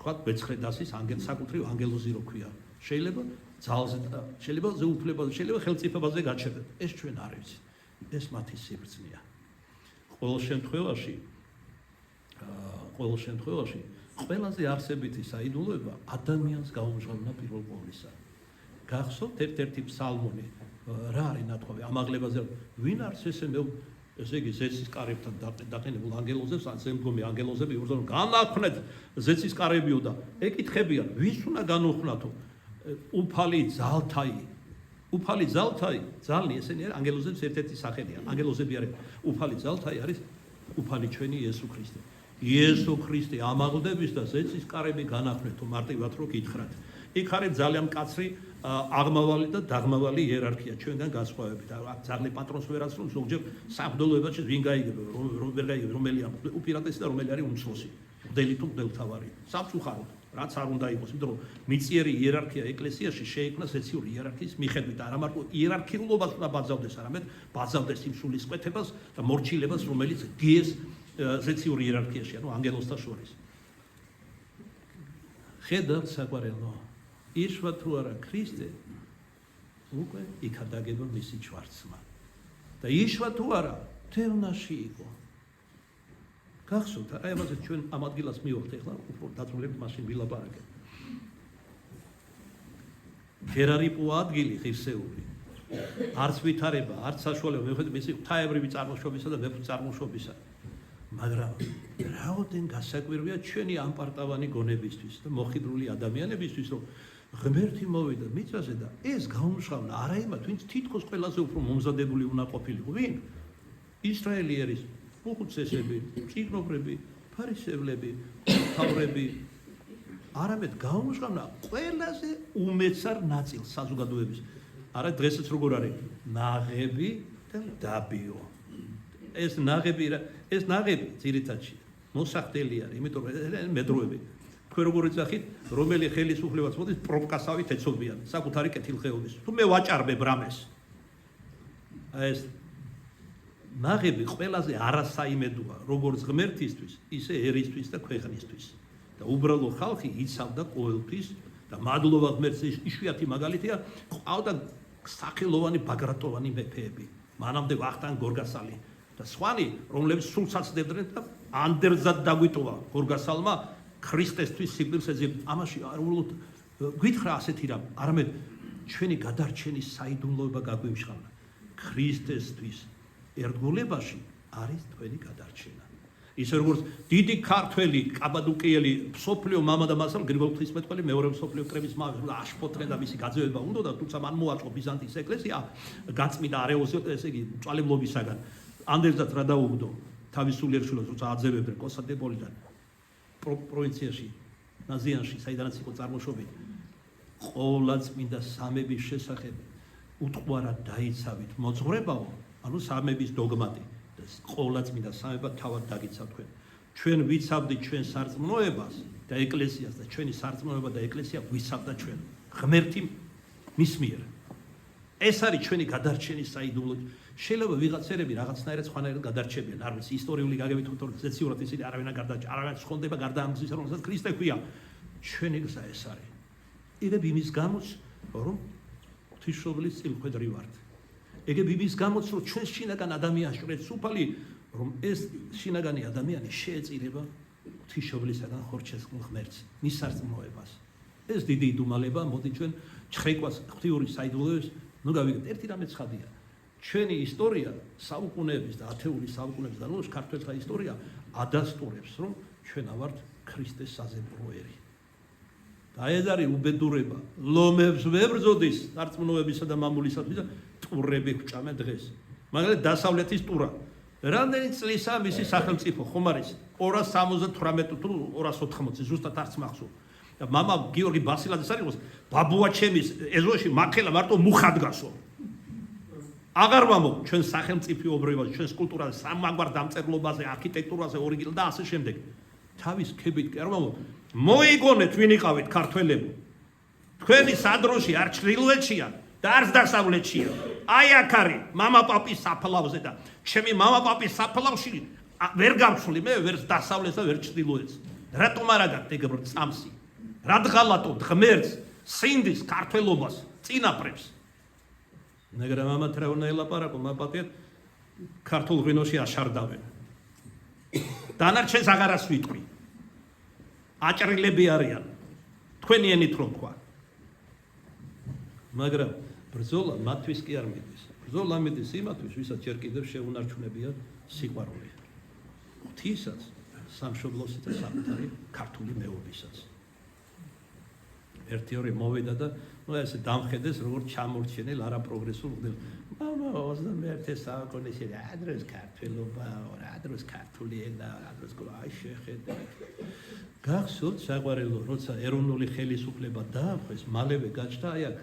თქვათ მეცხრე დასის საკუთრივ ანგელოზი რო ქვია. შეიძლება ძალზე, შეიძლება ზეუფლებაზე, შეიძლება ხელმწიფებაზე გაჩერდეთ. ეს ჩვენ არ ვიცით. ეს მათი სიბრძნეა. ყოველ შემთხვევაში ყველაზე არსებითი საიდუმლოება ადამიანს გაუმჟღავნა პირველ ყოვლისა. გახსოვთ ერთ-ერთი ფსალმონი რა არის ნათქვამი ამაღლებაზე, ვინ არის ესე ესე იგი ზეცის კარებთან დაყენებულ ანგელოზებს, ან ზემდგომი ანგელოზები იბრძოლენ, განაქვნეთ ზეცის კარებიო და ეკითხებიან, ვის უნდა განუხნათო? უფალი ძალთაი, ძალნი ესენი არის ანგელოზების ერთ-ერთი სახელია. ანგელოზები არის უფალი ძალთაი, არის უფალი ჩვენი იესო ქრისტე. იესო ქრისტე ამაღლდების და ზეცის კარები განაქვნეთო მარტივად რო გითხრათ. იქ არის ძალიან მკაცრი აღმავალი და დაღმავალი იერარქია ჩვენგან განსხვავებით. აქ ძაღლი პატრონს ვერ აცნობს, ზოგჯერ სამღვდელოებაში ვინ გაიგება, რომელია უპირატესი და რომელი არის უმცროსი. მღვდელი თუ მღვდელმთავარი. სამწუხაროდ, რაც არ უნდა იყოს, იმიტომ რომ მიწიერი იერარქია ეკლესიაში შეიქმნა ზეციური იერარქიის მიხედვით. არა მარტო იერარქიულობას უნდა ბაძავდეს, არამედ ბაძავდეს იმ სულისკვეთებას და მორჩილებას, რომელიც გიეს ზეციურ იერარქიაში, ანუ ანგელოზთა შორის. ხედავთ საყვარელო, იშვა თუ არა ქრისტე, უკვე იქ ადაგება მისი ჭვარცმა. და იშვა თუ არა, თევნაში იყო. გახსოვთ, აი ამაზე ჩვენ ამ ადგილას მივხვდით, ახლა უფრო დაწვრილებით მაშინ ვილაპარაკეთ. ფერარიპო ადგილი ღირსეული. არც ვითარება, არც საშუალება, მიუხედავად მისი ღვთაებრივი წარმოშობისა და მეფის წარმოშობისა. მაგრამ რაოდენ გასაკვირია ჩვენი ამპარტავანი გონებისთვის და მოხიბლული ადამიანებისთვის, რომ ღმერთი მოვიდა მიწაზე და ეს გაუმჟღავნა არა იმათ, ვინც თითქოს ყველაზე უფრო მომზადებული უნდა ყოფილიყო. ვინ? ისრაელიერის უხუცესები, წიგნობრები, ფარისევლები, მთავრები, არამედ გაუმჟღავნა ყველაზე უმეცარ ნაწილს საზოგადოების. არა დღესაც როგორ არის? ნაღები და დაბიო. ეს ნაღები ძირითადში მოსახდელი არის, იმიტომ რომ მედროები. თქვენ როგორ ეძახით, რომელი ხელისუფლებას მოდის პროფკასავით ეცობიან საკუთარი კეთილხეობის. თუ მე ვაჭარბებ რამეს. ეს ნაღები ყველაზე არასაიმედოა, როგორც ღმერთისთვის, ისე ერისთვის და ქვეყნისთვის. და უბრალო ხალხი იცავდა ყოველთვის და მადლობა ღმერთს, იშვიათი მაგალითია, ყავდა სახელოვანი ბაგრატოვანი მეფეები. მანამდე ვახტანგ გორგასალი და სხვანი, რომლებიც სულსაც დებდნენ და ანდერძად დაგვიტოვა გორგასალმა ქრისტესთვის სიკვდილს ეძებდა. ამაში არ უბრალოდ გითხრა ასეთი რამ, არამედ ჩვენი გადარჩენის საიდუმლოება გაგვიმჟღავნა. ქრისტესთვის ერთგულებაში არის თქვენი გადარჩენა. ისე როგორც დიდი ქართველი კაბადუკიელი მსოფლიო მამა და მასალ გრიგოლ ღვთისმეტყველი მეორე მსოფლიო კრების მამა აშფოთრე და მისი გაძევება უნდა, თუმცა მან მოაწყო ბიზანტიის ეკლესია გაწმიდა არეოსი, ესე იგი მწვალებლობისაგან. ანდერძად რა დაუგდო თავის სულიერ შვილებს, როცა აძევებდნენ კონსტანტინოპოლიდან პროვინციაში, ნაზიანში, საიდანაც იყო წარმოშობით, ყოვლადწმინდა სამების შესახებ უთყვარად დაიცავით მოძღვრებაო, ანუ სამების დოგმატი. ყოვლადწმინდა სამება თავად დაგიცავთ თქვენ. ჩვენ ვიცავდით ჩვენ სარწმუნოებას და ეკლესიას და ჩვენი სარწმუნოება და ეკლესია ვიცავდა ჩვენ. ღმერთი მის მიერ. ეს არის ჩვენი გადარჩენის საიდუმლო. შეიძლება ვიღაცერები რაღაცნაირად სხვანაირად გადარჩებიან, არ ვიცი, ისტორიული გაგებით თუ ზეციურად ისინი არავინ არ გადარჩა, არავინ ხონდება გარდა ამ გზისა, რომელსაც ქრისტე ქვია. ჩვენი გზა ეს არის. იგებ იმის გამოც, რომ ღვთისმშობლის წილხვედრი ვართ. იგებ იმის გამოც, რომ ჩვენ შინაგან ადამიანს ჭრეთ სუფალი, რომ ეს შინაგანი ადამიანი შეეწირება ღვთისმშობლისაგან ხორჩესკნ ღმერთს, მის სარწმუნოებას. ეს დიდი იდუმალება, მოდი ჩვენ ჩხრეკვას ღვთიური საიდუმლოების ნუ გავიგებთ. ერთი რამე ცხადია. ჩვენი ისტორია საუკუნეების და ათეული საუკუნეების განმავლობაში ქართველთა ისტორია ადასტურებს, რომ ჩვენ ავართ ქრისტეს საზეიმყრო ერი. და ეს არის უბედურება. ლომებს ვებრძოდის სარწმუნოებისა და მამულისათვის და ტურები გვჭამე დღეს. მაგალითად დასავლეთის ტურა. რამდენი წლისაა მისი სახელმწიფო, ხომ არის? 278 თუ 280, ზუსტად არც მახსოვს. და მამა გიორგი ბასილაძეს არ იყოს, ბაბუა ჩემის ეზოში მაქელა მარტო მუხა დგასო. აღარ ვამბობ ჩვენ სახელმწიფოებრიობას, ჩვენს კულტურაზე, სამაგვარ დამწერლობაზე, არქიტექტურაზე, ორიგინალ და ასე შემდეგ. თავის ქებით კი არ ვამბობ. მოიგონეთ ვინ იყავით ქართველები. თქვენი სადროში არ ჩრდილოეთშია და არც დასავლეთშია. აი აქ არის მამა პაპის საფლავზე და ჩემი მამა პაპის საფლავში ვერ გავცვლი მე ვერ დასავლეთს და ვერ ჩრდილოეთს. რატომ არ აგართ ეგ წამსი? რადგალატო ღმერთს, სინდის ქართველობას, წინაპრებს. მაგრამ ამათ რა უნდა ელაპარაკო, მაპატიეთ ქართულ ღვინოში აშარდავენ. დანარჩენს აღარას ვიტყვი. აჭრილები არიან. თქვენი ენით რომ თქვა. მაგრამ ბრძოლა მათთვის კი არ მიდის. ბრძოლა მიდის იმათთვის, ვისაც ჯერ კიდევ შეუნარჩუნებია სიყვარული. ღვთისაც, სამშობლოსი და საკუთარი ქართული მეობისაც. ერთი ორი მოვიდა და ესე დამხედეს როგორც ჩამორჩენილ არაპროგრესულ მოდელს. მამა 21 საუკუნეში რა დროს ქართულობა, რა დროს ქართული ენა, რა დროს აი შეხედე. გახსოვთ საყვარელო, როცა ეროვნული ხელისუფლება დაამხეს, მალევე გაჩნდა აი აქ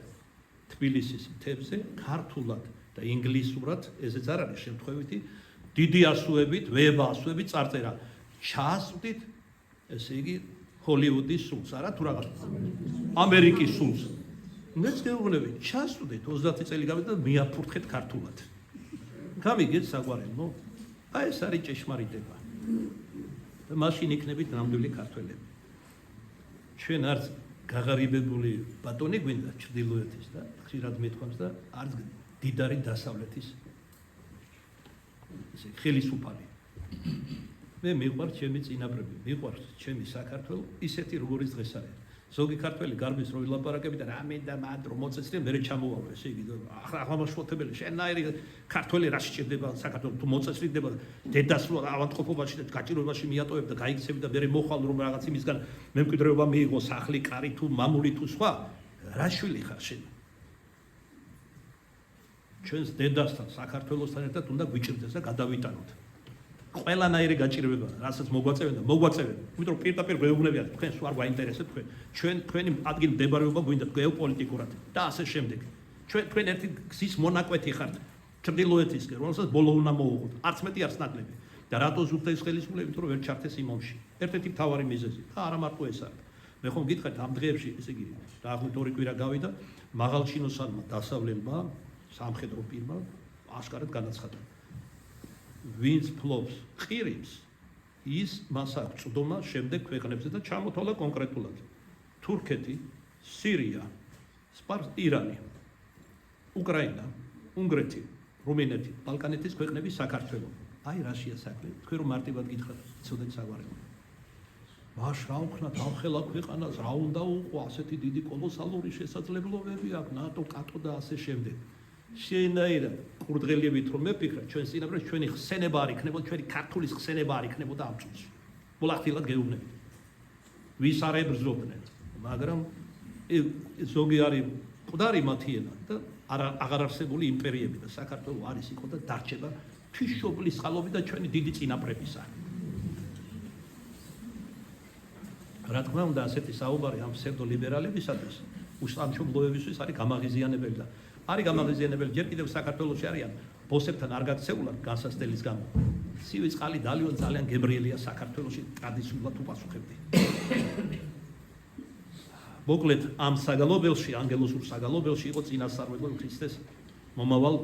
თბილისის მთებზე ქართულად და ინგლისურად, ესეც არ არის შემთხვევითი, დიდი ასოებით, ვება ასოებით წარწერა. ჩასვდით, ესე იგი ჰოლივუდის სულს, არა თუ რაღაც ამერიკის სულს. მეც გეუბნები, ჩასვდით 30 წელი გავიდა და მიაფურთხეთ ქართულად. გამიგეთ საყვარელო? აი ეს არის ჭეშმარიტება. და მაშინ იქნებით ნამდვილი ქართველები. ჩვენ არც გაღარიბებული ბატონი გვინდა ჩრდილოეთის და ხშირად მithქვამს და არც დიდარი დასავლეთის ესე ხელისუფალი. მე მიყვარს ჩემი წინაპრები, მიყვარს ჩემი საქართველო ისეთი როგორც დღეს არის. ზოგი ქართველი გარბის რო ილაპარაკები და რამე და მადრო მოწესრიგე მე ჩამოვავ ესე იგი აღმაშფოთებელი შენაირი ქართველი რა სჭირდება საქართველოს თუ მოწესრიგდება დედას რო ავადმყოფობაში და გაჭირვებაში მიატოვებ და გაიქცევი და მე მოხვალ რომ რაღაც იმისგან მემკვიდრეობა მიიღო სახლი, კარი თუ მამული თუ სხვა რა შვილი ხარ შენ ჩვენს დედასთან საქართველოსთან ერთად უნდა გვიჭირდეს და გადავიტანოთ ყველანაირი გაჭირვება, რასაც მოგვაწევენ და მოგვაწევენ. იმიტომ რომ პირდაპირ გვეუბნებიან, თქვენ სულ არ გვაინტერესებს თქვენი ადგილი მდებარეობა გვინდა გეოპოლიტიკურად და ასე შემდეგ. თქვენ ერთი გზის მონაკვეთი ხართ ჩრდილოეთისკენ, რომელსაც ბოლო უნდა მოუღოთ. არც მეტი არც ნაკლები. და რატო ზუსტად ეს ხელისუფლებით რომ ვერ ჩართეს იმ ომში. ერთ-ერთი მთავარი მიზეზი. და არა მარტო ეს არის. მე ხომ გითხარით ამ დღეებში, ესე იგი, დაახლოებით 2 კვირა გავიდა, მაღალჩინოსანმა დასავლელმა სამხედრო პირმა აშკარად განაცხადა. ვინც ფლობს ყირიმს, ის მას აქვს წვდომა შემდეგ ქვეყნებზე და ჩამოთვალა კონკრეტულად. თურქეთი, სირია, ირანი, უკრაინა, უნგრეთი, რუმინეთი, ბალკანეთის ქვეყნები, საქართველო. აი რაშია საქმე. თქვენ რომ მარტივად გითხრათ, ცოდეთ საგვარელო. მას რა უქნათ ამხელა ქვეყანას, რა უნდა უყო ასეთი დიდი კოლოსალური შესაძლებლობები აქვს, ნატო, კატო და ასე შემდეგ. შენაირად ყურდღელიებით რომ მეფიქრა ჩვენ წინაპრებს ჩვენი ხსენება არ იქნებოდა ჩვენი ქართულის ხსენება არ იქნებოდა ამ წუთში მოლახტილად გეუბნებით ვის არ ებრძოდნენ მაგრამ ზოგი არის მკვდარი მათი ენა და აღარ არსებული იმპერიები და საქართველო არის იყო და დარჩება ღვთისმშობლის წყალობით და ჩვენი დიდი წინაპრებისა რა თქმა უნდა ასეთი საუბარი ამ ფსევდოლიბერალებისათვის უსამშობლოებისთვის არის გამაღიზიანებელი და არის გამაღიზიანებელი ჯერ კიდევ საქართველოში არიან ბოსებთან არ გაქცეულად განსასწრების გამო. ცივი წყალი დალიონ ძალიან გემრიელია საქართველოში ტრადიციულად უპასუხებდი. მოკლედ ამ საგალობელში, ანგელოზურ საგალობელში იყო წინასწარმეტყვი ქრისტეს მომავალ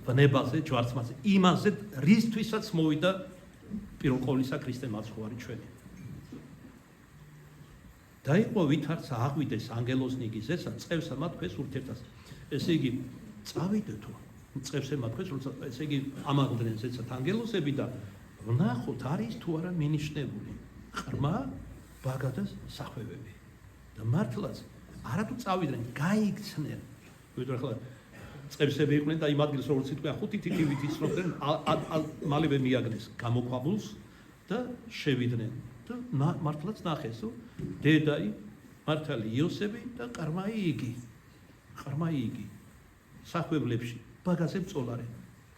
ბნებაზე, ჯვარცმაზე, იმაზე, რისთვისაც მოვიდა პირველ ყოვლისა ქრისტე მაცხოვარი ჩვენი. დაიყო ვითარცა აღვიდეს ანგელოს ნიგიზესა, წევსა მათ ქვეს ურთერთას. ესე იგი, წავიდეთო, წევსა მათ ქვეს, ესე იგი, ამაღლდნენ ზეცად ანგელოსები და ვნახოთ, არის თუ არა მინიშნებული ღრმა ბაგადას სახვევები. და მართლაც არათუ წავიდნენ, გაიქცნენ. ვიდრე ახლა წევსები იყვნენ და იმ ადგილს როგორც იტყვია, ხუთი თითივით ისროდნენ, მალევე მიაგნეს გამოქვაბულს და შევიდნენ. და მართლაც ნახეს, დედაი, მართალი იოსები და ყრმაი იგი. სახვევლებში ბაგაზე მწოლარე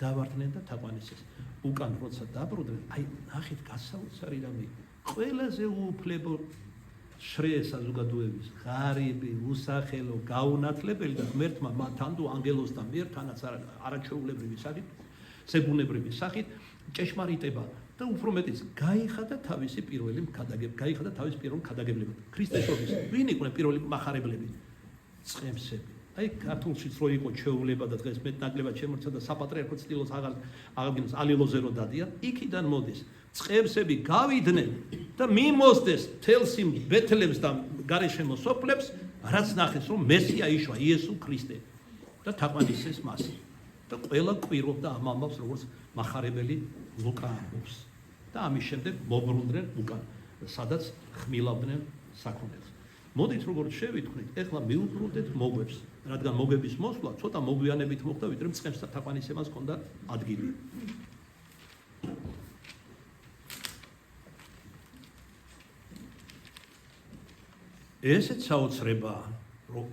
დავარდნენ და თაყვანისეს. უკან როცა დაბრუნდნენ, აი ნახეთ გასაოცარი რამე. ყველაზე უუფლებო შრე საზოგადოების ღარიბი, უსახელო, გაუნათლებელი და ღმერთმა მათთან თუ ანგელოსთან მიერ თანაც არაჩვეულებრივი სახით, ზებუნებრივი სახით ჭეშმარიტება და უფრო მეტიც გაიხადა თავისი პირველი ქადაგებლები. ქრისტესობის ვინ იყვნენ პირველი მახარებლები? წყემსები. აი ქართულშიც რო იყო ჩვეულება და დღეს მეტნაკლებად შემორჩა და საპატრიარქო ცდილობს აღარ ალილოზე რო დადიან, იქიდან მოდის. წყემსები გავიდნენ და მიმოსდეს თელს იმ ბეთლემს და გარეშემო სოფლებს, რაც ნახეს რომ მესია იშვა იესო ქრისტე და თაყვანისეს მას. და ყველა კვირობდა ამ ამბავს როგორც მახარებელი ლუკა ამბობს. და ამის შემდეგ მობრუნდნენ უკან, სადაც ხმილავდნენ საქონელს. მოდით როგორც შევიტყვით, ეხლა მივუბრუნდეთ მოგვებს, რადგან მოგვების მოსვლა ცოტა მოგვიანებით მოხდა, ვიდრე წყემსა თაყვანისებას ჰქონდა ადგილი. ესეც საოცრებაა, რომ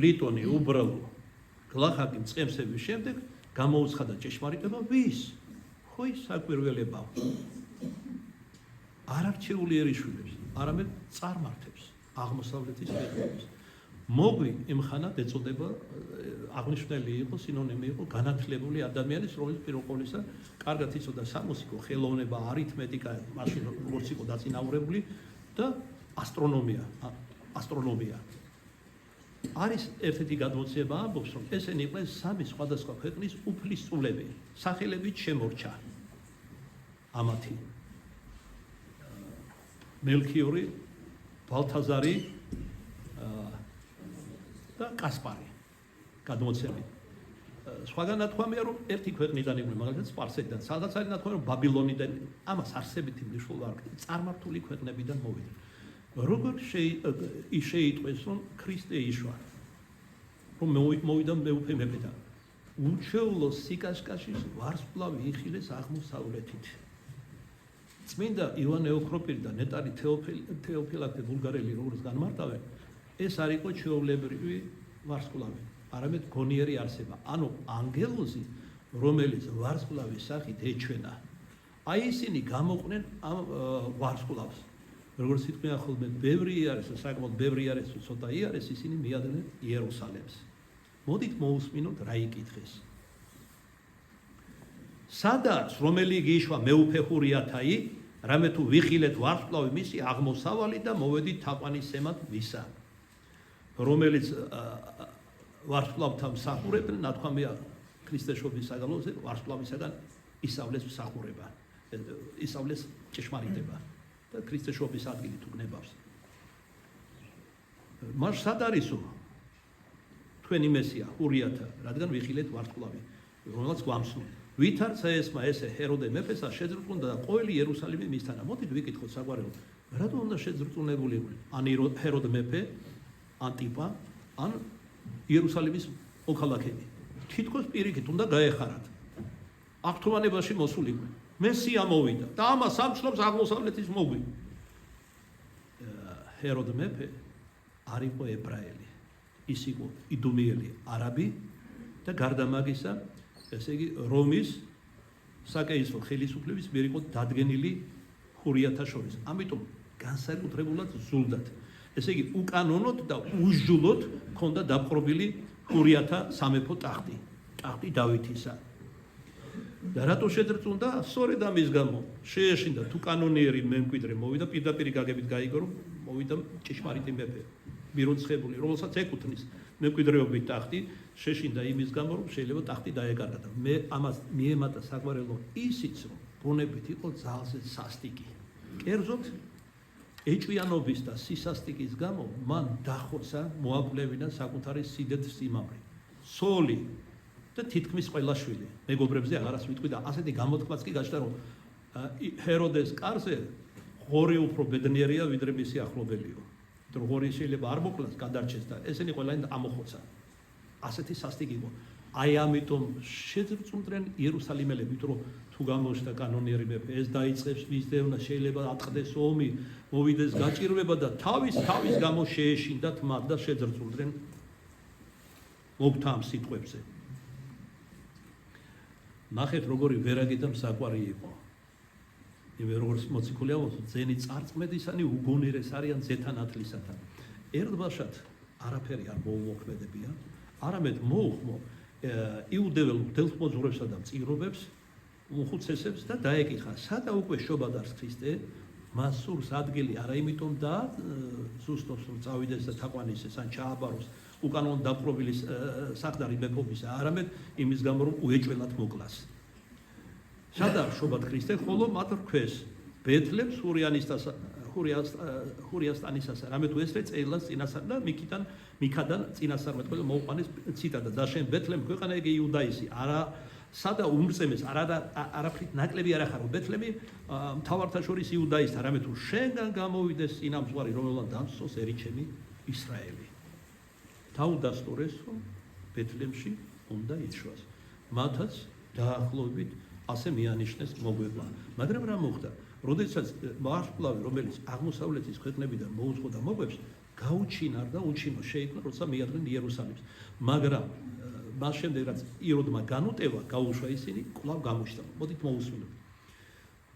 ლიტონი უბრალო გლახაკი წყემსების შემდეგ გამოუცხადა ჭეშმარიტება ვის? ხო ის საკვირველება. არ არჩეული ერიშვილებს, არამედ წარმართებს აღმოსავლეთის ევროპის. მოგვი იმხანად ეწოდება აღნიშნული იყო, სინონიმი იყო განათლებული ადამიანის, რომელიც პირველ ყოვლისა კარგად იცოდა სამუსიკო, ხელოვნება, არითმეტიკა, მაშინ როგორც იყო დაწინაურებული და ასტრონომია. არის ერთ-ერთი გადმოცემა ამბობს, რომ ესენი იყვნენ სამი სხვადასხვა ქვეყნის უფლისწულები, სახელებით შემორჩა ამათი მელქიორი, ბალთაზარი და კასპარი გადმოცემით. სხვაგან ნათქვამია, რომ ერთი ქვეყნიდან იყვნენ, მაგალითად სპარსეთიდან, სადაც არის ნათქვამი, რომ ბაბილონიდან, ამას არსებითი მნიშვნელობა არ აქვს, წარმართული ქვეყნებიდან მოვიდნენ. როგორ შეიტყვეს, რომ ქრისტე იშვა, რომ მოვიდა მეუფე მეფეთან. უჩვეულო სიკაშკაშის ვარსკვლავი იხილეს აღმოსავლეთით. წმინდა ივანე ოქროპირი და ნეტარი თეოფილაქტე ბულგარელი როგორც განმარტავენ, ეს არ იყო ჩვეულებრივი ვარსკვლავი, არამედ გონიერი არსება, ანუ ანგელოზი, რომელიც ვარსკვლავის სახით ეჩვენა. აი ისინი გამოყვნენ ამ ვარსკვლავს. როგორც იტყვიან ხოლმე, ბევრი არის, საკმაოდ ბევრი არის, ცოტა იარეს, ისინი მიადგნენ იერუსალემს. მოდით მოусმინოთ რა იკითხეს. სადაც რომელი გიშვა მეუფე ხურიათაი, რამე თუ ვიხილეთ ვარსკვლავი მისი აღმოსავალი და მოვედით თაყვანისემად მისა. რომელიც ვარსკვლავთან მსახურებდნენ, ნათქვამია ქრისტეშობის საგალოზე ვარსკვლავისაგან ისავლეს მსახურება, ისავლეს ჭეშმარიტება. და ქრისტეშობის ადგილი თუ გნებავს. მას სად არისო? თქვენი მესია, ხურიათა, რადგან ვიხილეთ ვარსკვლავი, რომელსაც გვამსნო. ვითარცა ესმა ესე ჰეროდე მეფესა შეძრწუნდა და ყოველი იერუსალიმი მისთანა. მოდით ვიკითხოთ საგვარეულო, რატომ უნდა შეძრწუნებული იყვნენ? ან ჰეროდე მეფე, ანტიპა, ან იერუსალიმის მოქალაქეები. თითქოს პირიქით უნდა გაეხარათ. აღთქმანებაში მოსულიყვნენ. მესია მოვიდა და ამას ამცნობს აღმოსავლეთის მოგვი. ჰეროდე მეფე არ იყო ებრაელი, ის იყო იდუმიელი არაბი და გარდა მაგისა, ესე იგი რომის საკეისრო ხელისუფლების მიერ იყო დადგენილი ხურიათა შორის. ამიტომ განსაკუთრებულად ზულდათ. ესე იგი უკანონოდ და უშჯულოდ ჰქონდა დაპყრობილი ხურიათა სამეფო ტახტი დავითისა. და რატო შეძრწუნდა? სწორედ ამის გამო შეეშინდა თუ კანონიერი მემკვიდრე მოვიდა, პირდაპირ გაგებით გაიგო, რომ მოვიდა ჭეშმარიტი მეფე. მიროცხებული, რომელსაც ეკუთვნის მემკვიდრეობით ტახტი, შეშინდა იმის გამო, რომ შეიძლება ტახტი დაეკარგა და მე ამას მიემატა საყვარელო ისიც, რომ ბუნებით იყო ძალზე სასტიკი. კერძოდ ეჭვიანობის და სისასტიკის გამო მან დახოცა მოაკვლევინა საკუთარი სიდეთ სიმამრი. სოლი და თითქმის ყველა შვილი. მეგობრებზე აღარას ვიტყვი და ასეთი გამოთქმაც კი გაჩნდა, რომ ჰეროდეს კარზე ღორი უფრო ბედნიერია ვიდრე მისი ახლობელიო. რომ ღორი შეიძლება არ მოკლას, გადარჩეს და ესენი ყველანი ამოხოცა. ასეთი სასტიკი იყო. აი ამიტომ შეძრწუნდნენ იერუსალიმელები, რომ თუ გამოჩნდა კანონიერი მეფე, ეს დაიწყებს მის დევნა, შეიძლება ატყდეს ომი, მოვიდეს გაჭირვება და თავის გამო შეეშინდათ მათ და შეძრწუნდნენ მოგთა ამ სიტყვებზე. ნახეთ როგორი ვერაგი და მსაყვარი იყო. იმე როგორც მოციქულია ძენი წარწმედისანი უგონერეს არიან ზეთანათლისათან. ერთბაშად არაფერი არ მოუმოქმედებია, არამედ მოუხმო იუდეველურ მგელმოძღვრებსა და მწიგნობებს, უხუცესებს და დაეკითხა, სადა უკვე შობადარს ქრისტე, მას სურს ადგილი არა იმიტომ და ზუსტობს რომ წავიდეს და თაყვანისეს ან ჩააბაროს უკანონო დაპყრობილი საყდარი მეფობისა, არამედ იმის გამო რომ უეჭველად მოკლას. სადა შობად ქრისტე, ხოლო მათ რქვეს ბეთლემს ჰურიასტანისასა, რამე თუ ესრე წეილას წინასარ და მიქადან წინასარ მეტყველო მოუყვანეს ციტატა და შენ ბეთლემ ქვეყანა იგი იუდაისი, არა სადა უმრწემეს, არაფრით ნაკლები არ ახარო ბეთლემი მთავართა შორის იუდაისთა, რამე თუ შენგან გამოვიდეს წინამძღვარი, რომელმან დამსწოს ერიჩემი ისრაელი. დაუდასტურეს, რომ ბეთლემში უნდა იცვას. მათაც დაახლოებით ასე მიანიშნეს მოგვეყვა. მაგრამ რა მოხდა? როდესაც ვარსკვლავი, რომელიც აღმოსავლეთის ქვეყნებიდან მოუწყო და მოგვებს, გაუჩინარ და უჩინო შეიქმნა, როცა მიადგნენ იერუსალიმს. მაგრამ მას შემდეგ რაც იროდმა განუტევა, გაუშვა ისინი, კვლავ გამოჩნდა. მოდით მოусმინოთ.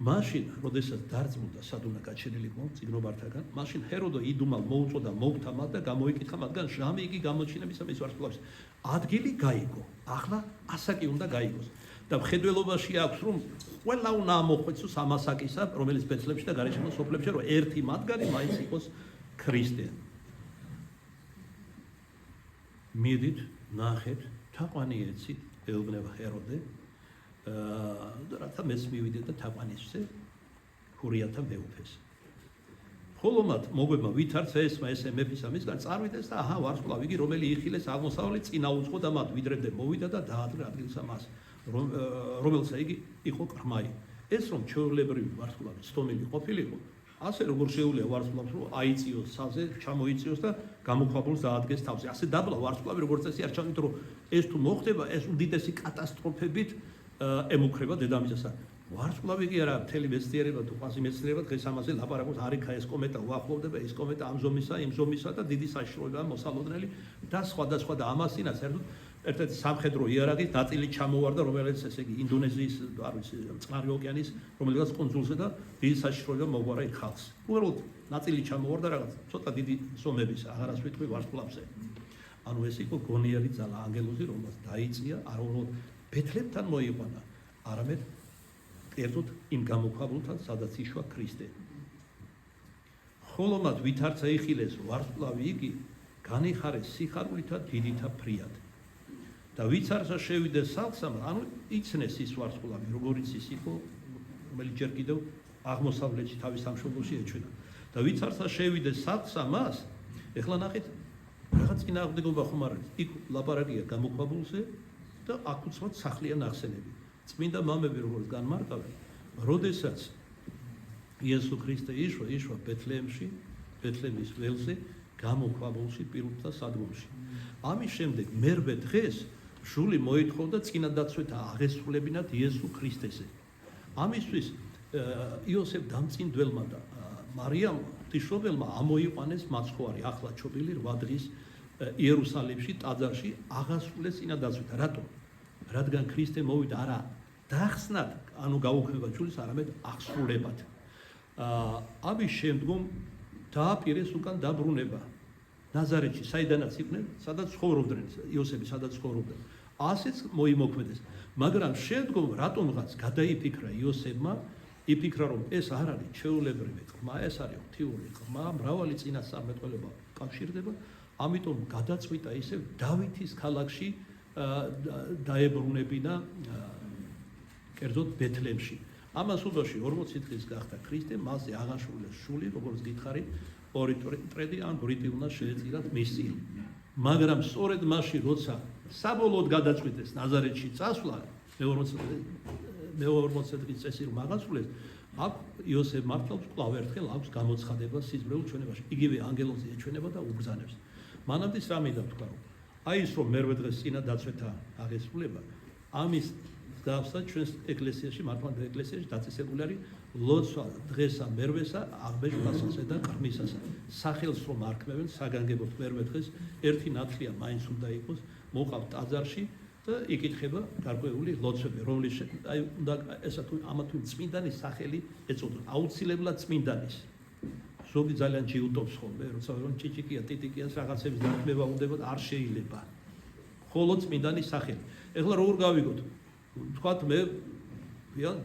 მაშინ, როდესაც დარწმუნდა სადუნა გაჩენილი იყო წიგნობართაგან, მაშინ ჰეროდო იდუმალ მოუწოდა მოგთა მათ და გამოიკითხა მათგან ჟამი იგი გამოჩინებისა მის ვარსკვლავის. ადგილი გაიგო. ახლა ასაკი უნდა გაიგოს. და მხედველობაში აქვს რომ ყველა უნდა ამოხვეცოს ამ ასაკისა, რომელიც ბეთლემში და გარეშემო სოფლებში, რომ ერთი მათგანი მაინც იყოს ქრისტე. მიდით, ნახეთ, თაყვანი ეცით, ეუბნება ჰეროდე, რათა მეც მივიდე და თაყვანისზე ჰურიათა მეუფეს. ხოლო მათ მოგვებმა ვითარცა ესმა ესე მეფის ამისგან წარვიდეს და აჰა ვარსკვლავი იგი რომელი იხილეს აღმოსავლეთ წინა უძღო და მათ ვიდრებდე მოვიდა და დაადრე ადგილსა მას რომელსაც იგი იყო ყრმაი. ეს რომ ჩვეულებრივი ვარსკვლავი სტომილი ყოფილიყო, ასე როგორ შეუძლია ვარსკვლავს რომ აიწიოს საზე, ჩამოიწიოს და გამოქვაბულს დაადგეს თავზე. ასე დაბლა ვარსკვლავი როგორც წესი არ ჩამით რომ ეს თუ მოხდება, ეს უდიდესი კატასტროფებით ემუქრება დედამიწასა. ვარსკვლავი კი არა, მთელი მეცნიერება თუ ყვასი მეცნიერება დღეს ამაზე ლაპარაკობს, არიქა ეს კომეტა უახლოვდება, ეს კომეტა ამ ზომისა, იმ ზომისა და დიდი საშიშროებაა მოსალოდნელი და სხვადასხვა და ამასინაც ერთ-ერთი სამხედრო იარაღის ნაწილი ჩამოვარდა, რომელიც ესე იგი ინდონეზიის, არ ვიცი, წყნარი ოკეანის რომელიღაც კუნძულზე და დიდი საშიშროება მოგვარა იქ ხალხს. უბრალოდ ნაწილი ჩამოვარდა რაღაც ცოტა დიდი ზომების, აღარას ვიტყვი ვარსკვლავზე. ანუ ეს იყო გონიერი ძალა ანგელოზი, რომელსაც დაიწია არა უბრალოდ ბეთლემთან მოიყვანა, არამედ კერძოდ იმ გამოქვაბულთან, სადაც იშვა ქრისტე. ხოლო მათ ვითარცა იხილეს ვარსკვლავი იგი, განიხარეს სიხარულითა დიდითა ფრიად. და ვიცარცა შევიდეს სახლსა, ანუ იცნეს ის ვარსკვლავი, როგორიც ის იყო, რომელიც ჯერ კიდევ აღმოსავლეთში თავის სამშობლოში ეჩვენა. და ვიცარცა შევიდეს სახლსა მას, ეხლა ნახეთ, რაღაც წინააღმდეგობა ხომ არ არის. იქ ლაპარაკია გამოქვაბულზე და აქ უცბად სახლია ნახსენები. წმინდა მამები როგორც განმარტავენ, როდესაც იესო ქრისტე იშვა ბეთლემში, ბეთლემის ველზე, გამოქვაბულში პირუთა სადგომში. ამის შემდეგ მერვე დღეს შული მოითხოვდა წინადაცვეთა აღესრულებინათ იესო ქრისტეზე. ამისთვის იოსებ დამწინდველმა და მარიამ ღვთისმშობელმა ამოიყვანეს მაცხოვარი ახლა ჩობილი 8 დღის იერუსალიმში ტაძარში აღასრულეს წინადაცვეთა. რატომ? რადგან ქრისტე მოვიდა არა დახსნად, ანუ გაუქმებად შულის, არამედ აღსრულებად. ამის შემდგომ დააპირეს უკან დაბრუნება ნაზარეთში, საიდანაც იყვნენ, სადაც ცხოვრობდნენ, იოსები სადაც ცხოვრობდა. ასეც მოიმოქმედეს. მაგრამ შემდგომ რატომღაც გადაიფიქრა იოსებმა იფიქრა რომ ეს არ არის ჩვეულებრივი ყრმა, ეს არის ღვთიური ყრმა, მრავალი წინასწარმეტყველება კავშირდება, ამიტომ გადაწყვიტა ისე დავითის ქალაქში დაებრუნებინა კერძოდ ბეთლემში. ამას უდოში 40 დღის გახდა ქრისტე, მასზე აღაშურეს შული, როგორც გითხარით, ორი ტრედი ან ბრიტი უნდა შეეწირათ მისწილი. მაგრამ სწორედ მაშინ, როცა საბოლოოდ გადაწყვიტეს ნაზარეთში წასვლა, მე-40 დღის წესი რომ აღასრულეს, აქ იოსებ მართლობს კვლავ ერთხელ აქვს გამოცხადება სიზმრეულ ჩვენებაში. იგივე ანგელოზი ეჩვენება და უბრძანებს. მანამდე რამე დავთქვა რომ აი ის რომ მერვე დღეს წინა დაცვეთა აღესრულება, ამის გავსა ჩვენს ეკლესიაში, მართლმადიდებლურ ეკლესიაში დაწესებული არის ლოცვა დღესა მერვესა აღბეჭდვასა და ყრმისასა. სახელს რომ არქმევენ საგანგებოდ მერვე დღეს ერთი ნათლია მაინც უნდა იყოს, მოყავთ ტაძარში და იკითხება გარკვეული ლოცვები, რომლის აი უნდა ესა თუ ამა თუ წმინდანის სახელი ეწოდოს, აუცილებლად წმინდანის. ზოგი ძალიან ჯიუტობს ხოლმე, როცა რომ ჭიჭიკია, ტიტიკიას რაღაცების დარქმევა უნდებოდა, არ შეიძლება. ხოლო წმინდანის სახელი. ეხლა როგორ გავიგოთ? თქვათ მე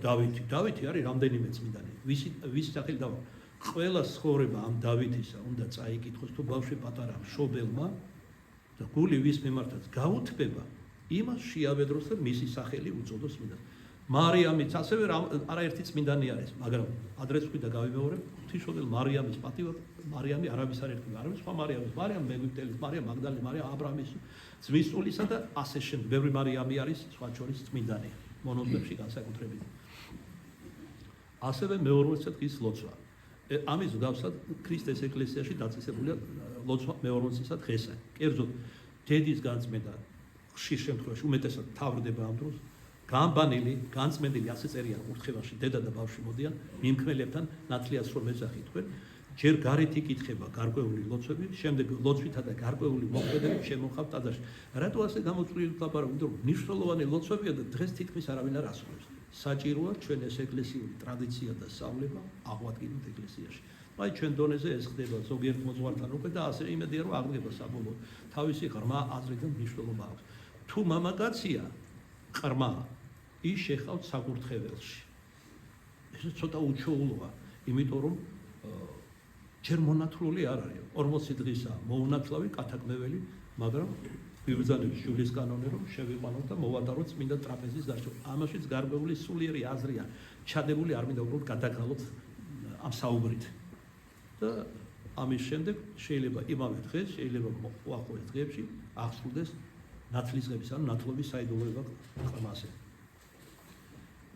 დავითი არის რამდენიმე წმინდანი. ვის სახელი დავა? ყველა ცხოვრება ამ დავითისა უნდა წაიკითხოს თუ ბავშვი პატარა მშობელმა და გული ვის მიმართაც გაუთბება, იმას შეავედროს და მისი სახელი უწოდოს წმინდანს. მარიამიც ასევე არაერთი წმინდანი არის, მაგრამ ადრეს ვხვი და გავიმეორებ, ღვთისმშობელ მარიამის პატივად, მარიამი არავის არ ერქვა, არავის სხვა მარიამის, მარიამ მეგვიპტელის, მარიამ მაგდალენის, მარიამ აბრაამის ძმის სულისა და ასე შემდეგ. ბევრი მარიამი არის სხვა შორის წმინდანი, მონოზებში განსაკუთრებით. ასევე მე-40 დღის ლოცვა. ამის მსგავსად ქრისტეს ეკლესიაში დაწესებულია ლოცვა მე-40 დღესა. კერძოდ დედის განწმენდა ხშირ შემთხვევაში უმეტესად თავრდება ამ დროს. გამბანილი, განწმენდილი ასე წერია კურთხევაში, დედა და ბავშვი მოდიან მიმქმნელებთან ნათლიას რომ ეძახითქვენ, ჯერ გარეთ იკითხება გარკვეული ლოცვები, შემდეგ ლოცვითა და გარკვეული მოქმედებები შემოხავთ ტაძარში. რატო ასე გამოწვეული ლაპარაკი? იმიტომ რომ მნიშვნელოვანი ლოცვებია და დღეს თითქმის არავინ არ ასრულებს. საჭიროა ჩვენ ეს ეკლესიური ტრადიცია და სწავლება აღვადგინოთ ეკლესიაში. აი ჩვენ დონეზე ეს ხდება ზოგიერთ მოძღვართან უკვე და ასე იმედია რომ აღდგება საბოლოოდ. თავისი ღრმა აზრი და მნიშვნელობა აქვს. თუ მამაკაცია ყრმა ის შეხავთ საკურთხეველში. ეს ცოტა უჩვეულოა, იმიტომ რომ ჯერ მონათლული არ არის. 40 დღისა მოუნათლავი კათაკმეველი, მაგრამ ვიბრძანებს შულის კანონი რომ შევიყვანოთ და მოვადაროთ წმინდა ტრაპეზის დაშვა. ამაშიც გარკვეული სულიერი აზრია ჩადებული, არ მინდა უბრალოდ გადაგალოთ ამ საუბრით. და ამის შემდეგ შეიძლება იმავე დღეს, შეიძლება უახლოეს დღეებში აღსრულდეს ნათლისღების ან ნათლობის საიდუმლოება ყრმაზე.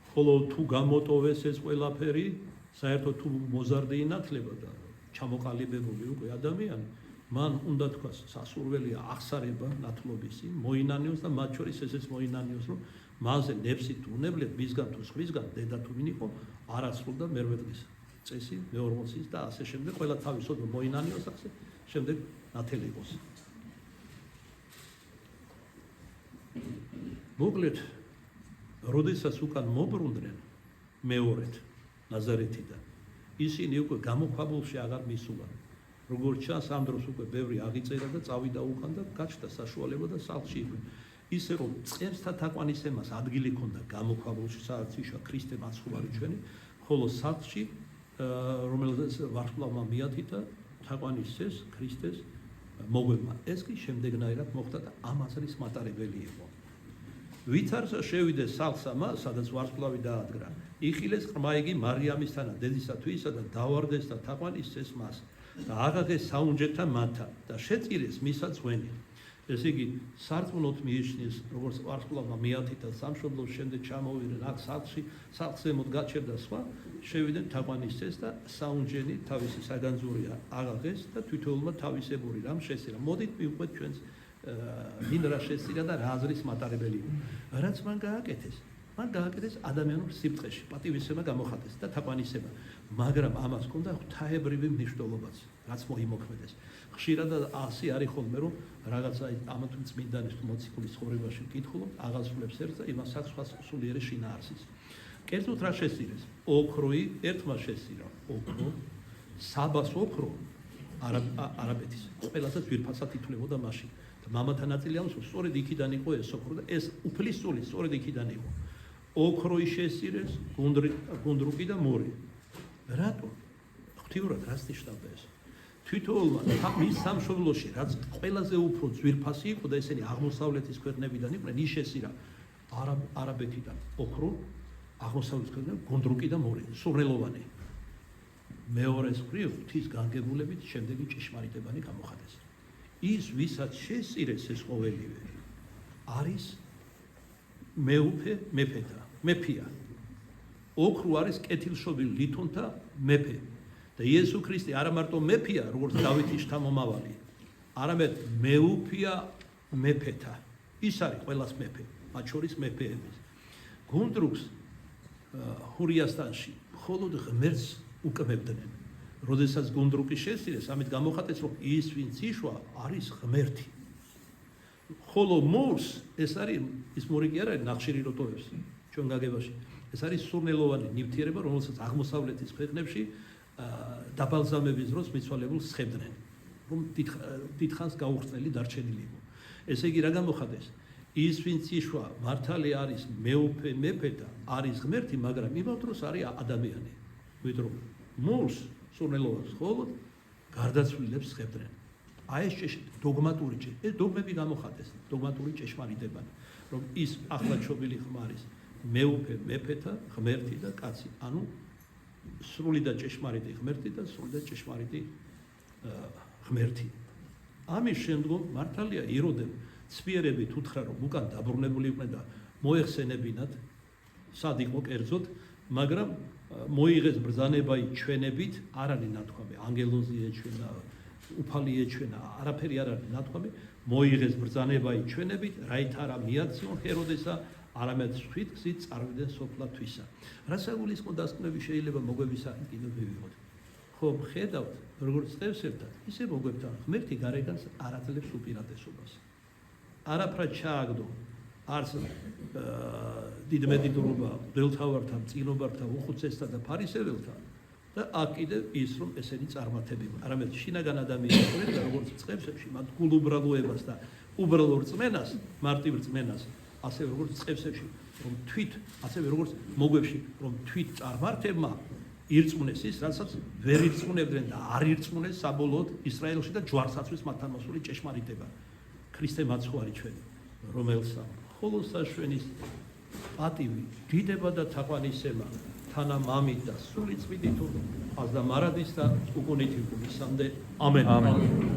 ხოლო თუ გამოტოვეს ეს ყველაფერი, საერთოდ თუ მოზარდი ინათლება და ჩამოყალიბებული უკვე ადამიანი, მან უნდა თქვას სასურველია აღსარება ნათლობისი, მოინანიოს და მათ შორის ესეც მოინანიოს, რომ მასზე ნებსით უნებლად მისგან თუ სხვისგან დედა თუ ვინ იყო, არ ასრულდა მერვე დღის წესი, მე-40 და ასე შემდეგ, ყველა თავისოდ მოინანიოს ასე, შემდეგ ნათელი იყოს. მოკლედ, როდესაც უკან მობრუნდნენ მეორედ ნაზარეთიდან, ისინი უკვე გამოქვაბულში აღარ მისულან. როგორც ჩანს, ამ დროს უკვე ბევრი აღიწერა და წავიდა უკან და გაჩნდა საშუალება და სახლში იყვნენ. ისე რომ წემსთა თაყვანისცემას ადგილი ჰქონდა გამოქვაბულში, სადაც იშვა ქრისტე მაცხოვარი ჩვენი, ხოლო სახლში, რომელზეც ვარსკვლავმა მიათითა თაყვანისცეს ქრისტეს მოგვება. ეს კი შემდეგნაირად მოხდა და ამ აზრის მატარებელი იყო. ვით არ შევიდეს სახლსა მას, სადაც ვარსკვლავი დაადგრა, იხილეს ყრმა იგი მარიამისთანა დედისა თვისა და დავარდეს და თაყვანისცეს მას და აღაღეს საუნჯეთა მათთან და შეწირეს მისა ძღვენი. ესე იგი, სარწმუნოდ მიიჩნიეს, როგორც ვარსკვლავმა მიათითა სამშობლოს, შემდეგ ჩამოვიდნენ აქ სახლში, სახლზემოთ გაჩერდა სხვა, შევიდნენ თაყვანისცეს და საუნჯენი თავისი საგანძურია აღაღეს და თვითოეულმა თავისებური რამ შესწირა. მოდით მივყვეთ ჩვენს ვინ რა შესწირა და რა აზრის მატარებელი. რაც მან გააკეთეს, მან გააკეთეს ადამიანურ სიბრტყეში, პატივისცემა გამოხატეს და თაყვანისცემა, მაგრამ ამას ჰქონდა ღვთაებრივი მნიშვნელობაც, რაც მოიმოქმედეს. ხშირად ასე არის ხოლმე, რომ რაღაცა ამა თუ წმინდანის თუ მოციქულის ცხოვრებაში ვკითხულობ, აღასრულებს ერთს და იმას აქვს სხვა სულიერი შინაარსის. კერძოდ რა შესწირეს? ოქროი ერთმა შესწირა, ოქრო, საბას ოქრო არაბეთის. ყველასაც ვირფასად ითვლებოდა მაშინ. მამათა ნაწილი ამის სწორედ იქიდან იყო ეს ოქრო და ეს უფლის სული სწორედ იქიდან იყო. ოქროი შესწირეს, გუნდრუკი და მორი. რატომ? ღვთიურად რას ნიშნავდა ეს? თვითონმა მის სამშობლოში რაც ყველაზე უფრო ძვირფასი იყო და ესენი აღმოსავლეთის ქვეყნებიდან იყვნენ, ის შესწირა არაბეთიდან ოქრო, აღმოსავლეთის ქვეყნებიდან გუნდრუკი და მორი, სურნელოვანი. მეორეს მხრივ ღვთის განგებულებით შემდეგი ჭეშმარიტებანი გამოხატეს. ის ვისაც შესწირეს ეს ყოველივე არის მეფეა. ოქრო არის კეთილშობილ ლითონთა მეფე. და იესო ქრისტე არა მარტო მეფეა, როგორც დავითის შთამომავალი, არამედ მეუფეა მეფეთა. ის არის ყველას მეფე, მათ შორის მეფეების. გუნდრუკს ჰურიასთანში მხოლოდ ღმერთს უკმებდნენ. როდესაც გუნდრუკი შესწირეს, ამით გამოხატეს, რომ ის ვინც იშვა არის ღმერთი. ხოლო მორს ეს არის ის მორი კი არ არის ნახშირი როტოებს ჩვენ გაგებაში. ეს არის სურნელოვანი ნივთიერება, რომელსაც აღმოსავლეთის ქვეყნებში დაბალზამების დროს მიცვალებულს სხებდნენ, რომ დიდხანს გაუხრწნელი დარჩენილი იყო. ესე იგი რა გამოხატეს? ის ვინც იშვა მართალი არის მეუფე მეფეთა, არის ღმერთი, მაგრამ იმავდროს დროს არის ადამიანი. ვიდრე მორს სურნელოვანს მხოლოდ გარდაცვლილებს სხებდნენ. აი ეს დოგმატური ეს დოგმები გამოხატეს, დოგმატური ჭეშმარიტებანი, რომ ის ახლადშობილი ხმარის მეუფე მეფეთა, ღმერთი და კაცი, ანუ სრული და ჭეშმარიტი ღმერთი და სრული და ჭეშმარიტი ღმერთი. ამის შემდგომ მართალია იროდემ ცვიერებით უთხრა, რომ უკან დაბრუნებული იყვნენ და მოეხსენებინათ, სად იყო კერძოდ, მაგრამ მოიღეს ბრძანებაი ჩვენებით, არ არის ნათქვამი, ანგელოზი ეჩვენა, უფალი ეჩვენა, არაფერი არ არის ნათქვამი, მოიღეს ბრძანებაი ჩვენებით, რაით არა მიაქციონ ჰეროდესა, არამედ სხვით გზით წარვიდნენ სოფლათვისა. რას აგულისხმო დასკვნები შეიძლება მოგვების სახით კიდევ მივიღოთ. ხო, ხედავთ, როგორც წევს ერთად, ისე მოგვებთან ღმერთი გარეგანს არ აძლევს უპირატესობას. არაფრად ჩააგდო არც დიდმედიდურობა მღვდელთავართა, წინობართა, უხუცესთა და ფარისეველთა და აქ კიდევ ის, რომ ესენი წარმართებია. არამედ შინაგან ადამიანს და როგორც წევსებში მათ გულუბრალოებას და უბრალო რწმენას, მარტივ რწმენას, ასევე როგორც წევსებში, რომ თვით, ასევე როგორც მოგვებში, რომ თვით წარმართებმა ირწმუნეს ის, რასაც ვერ ირწმუნებდნენ და არ ირწმუნეს საბოლოოდ ისრაელში და ჯვარსაცვის მათთან მოსული ჭეშმარიტება. ქრისტე მაცხვარი ჩვენი, რომელსა მხოლოდ საშვენის პატივი, დიდება და თაყვანისება, თანა მამით და სული წმინდით აზდა მარადის და უკუნითი გულისამდე. ამენ.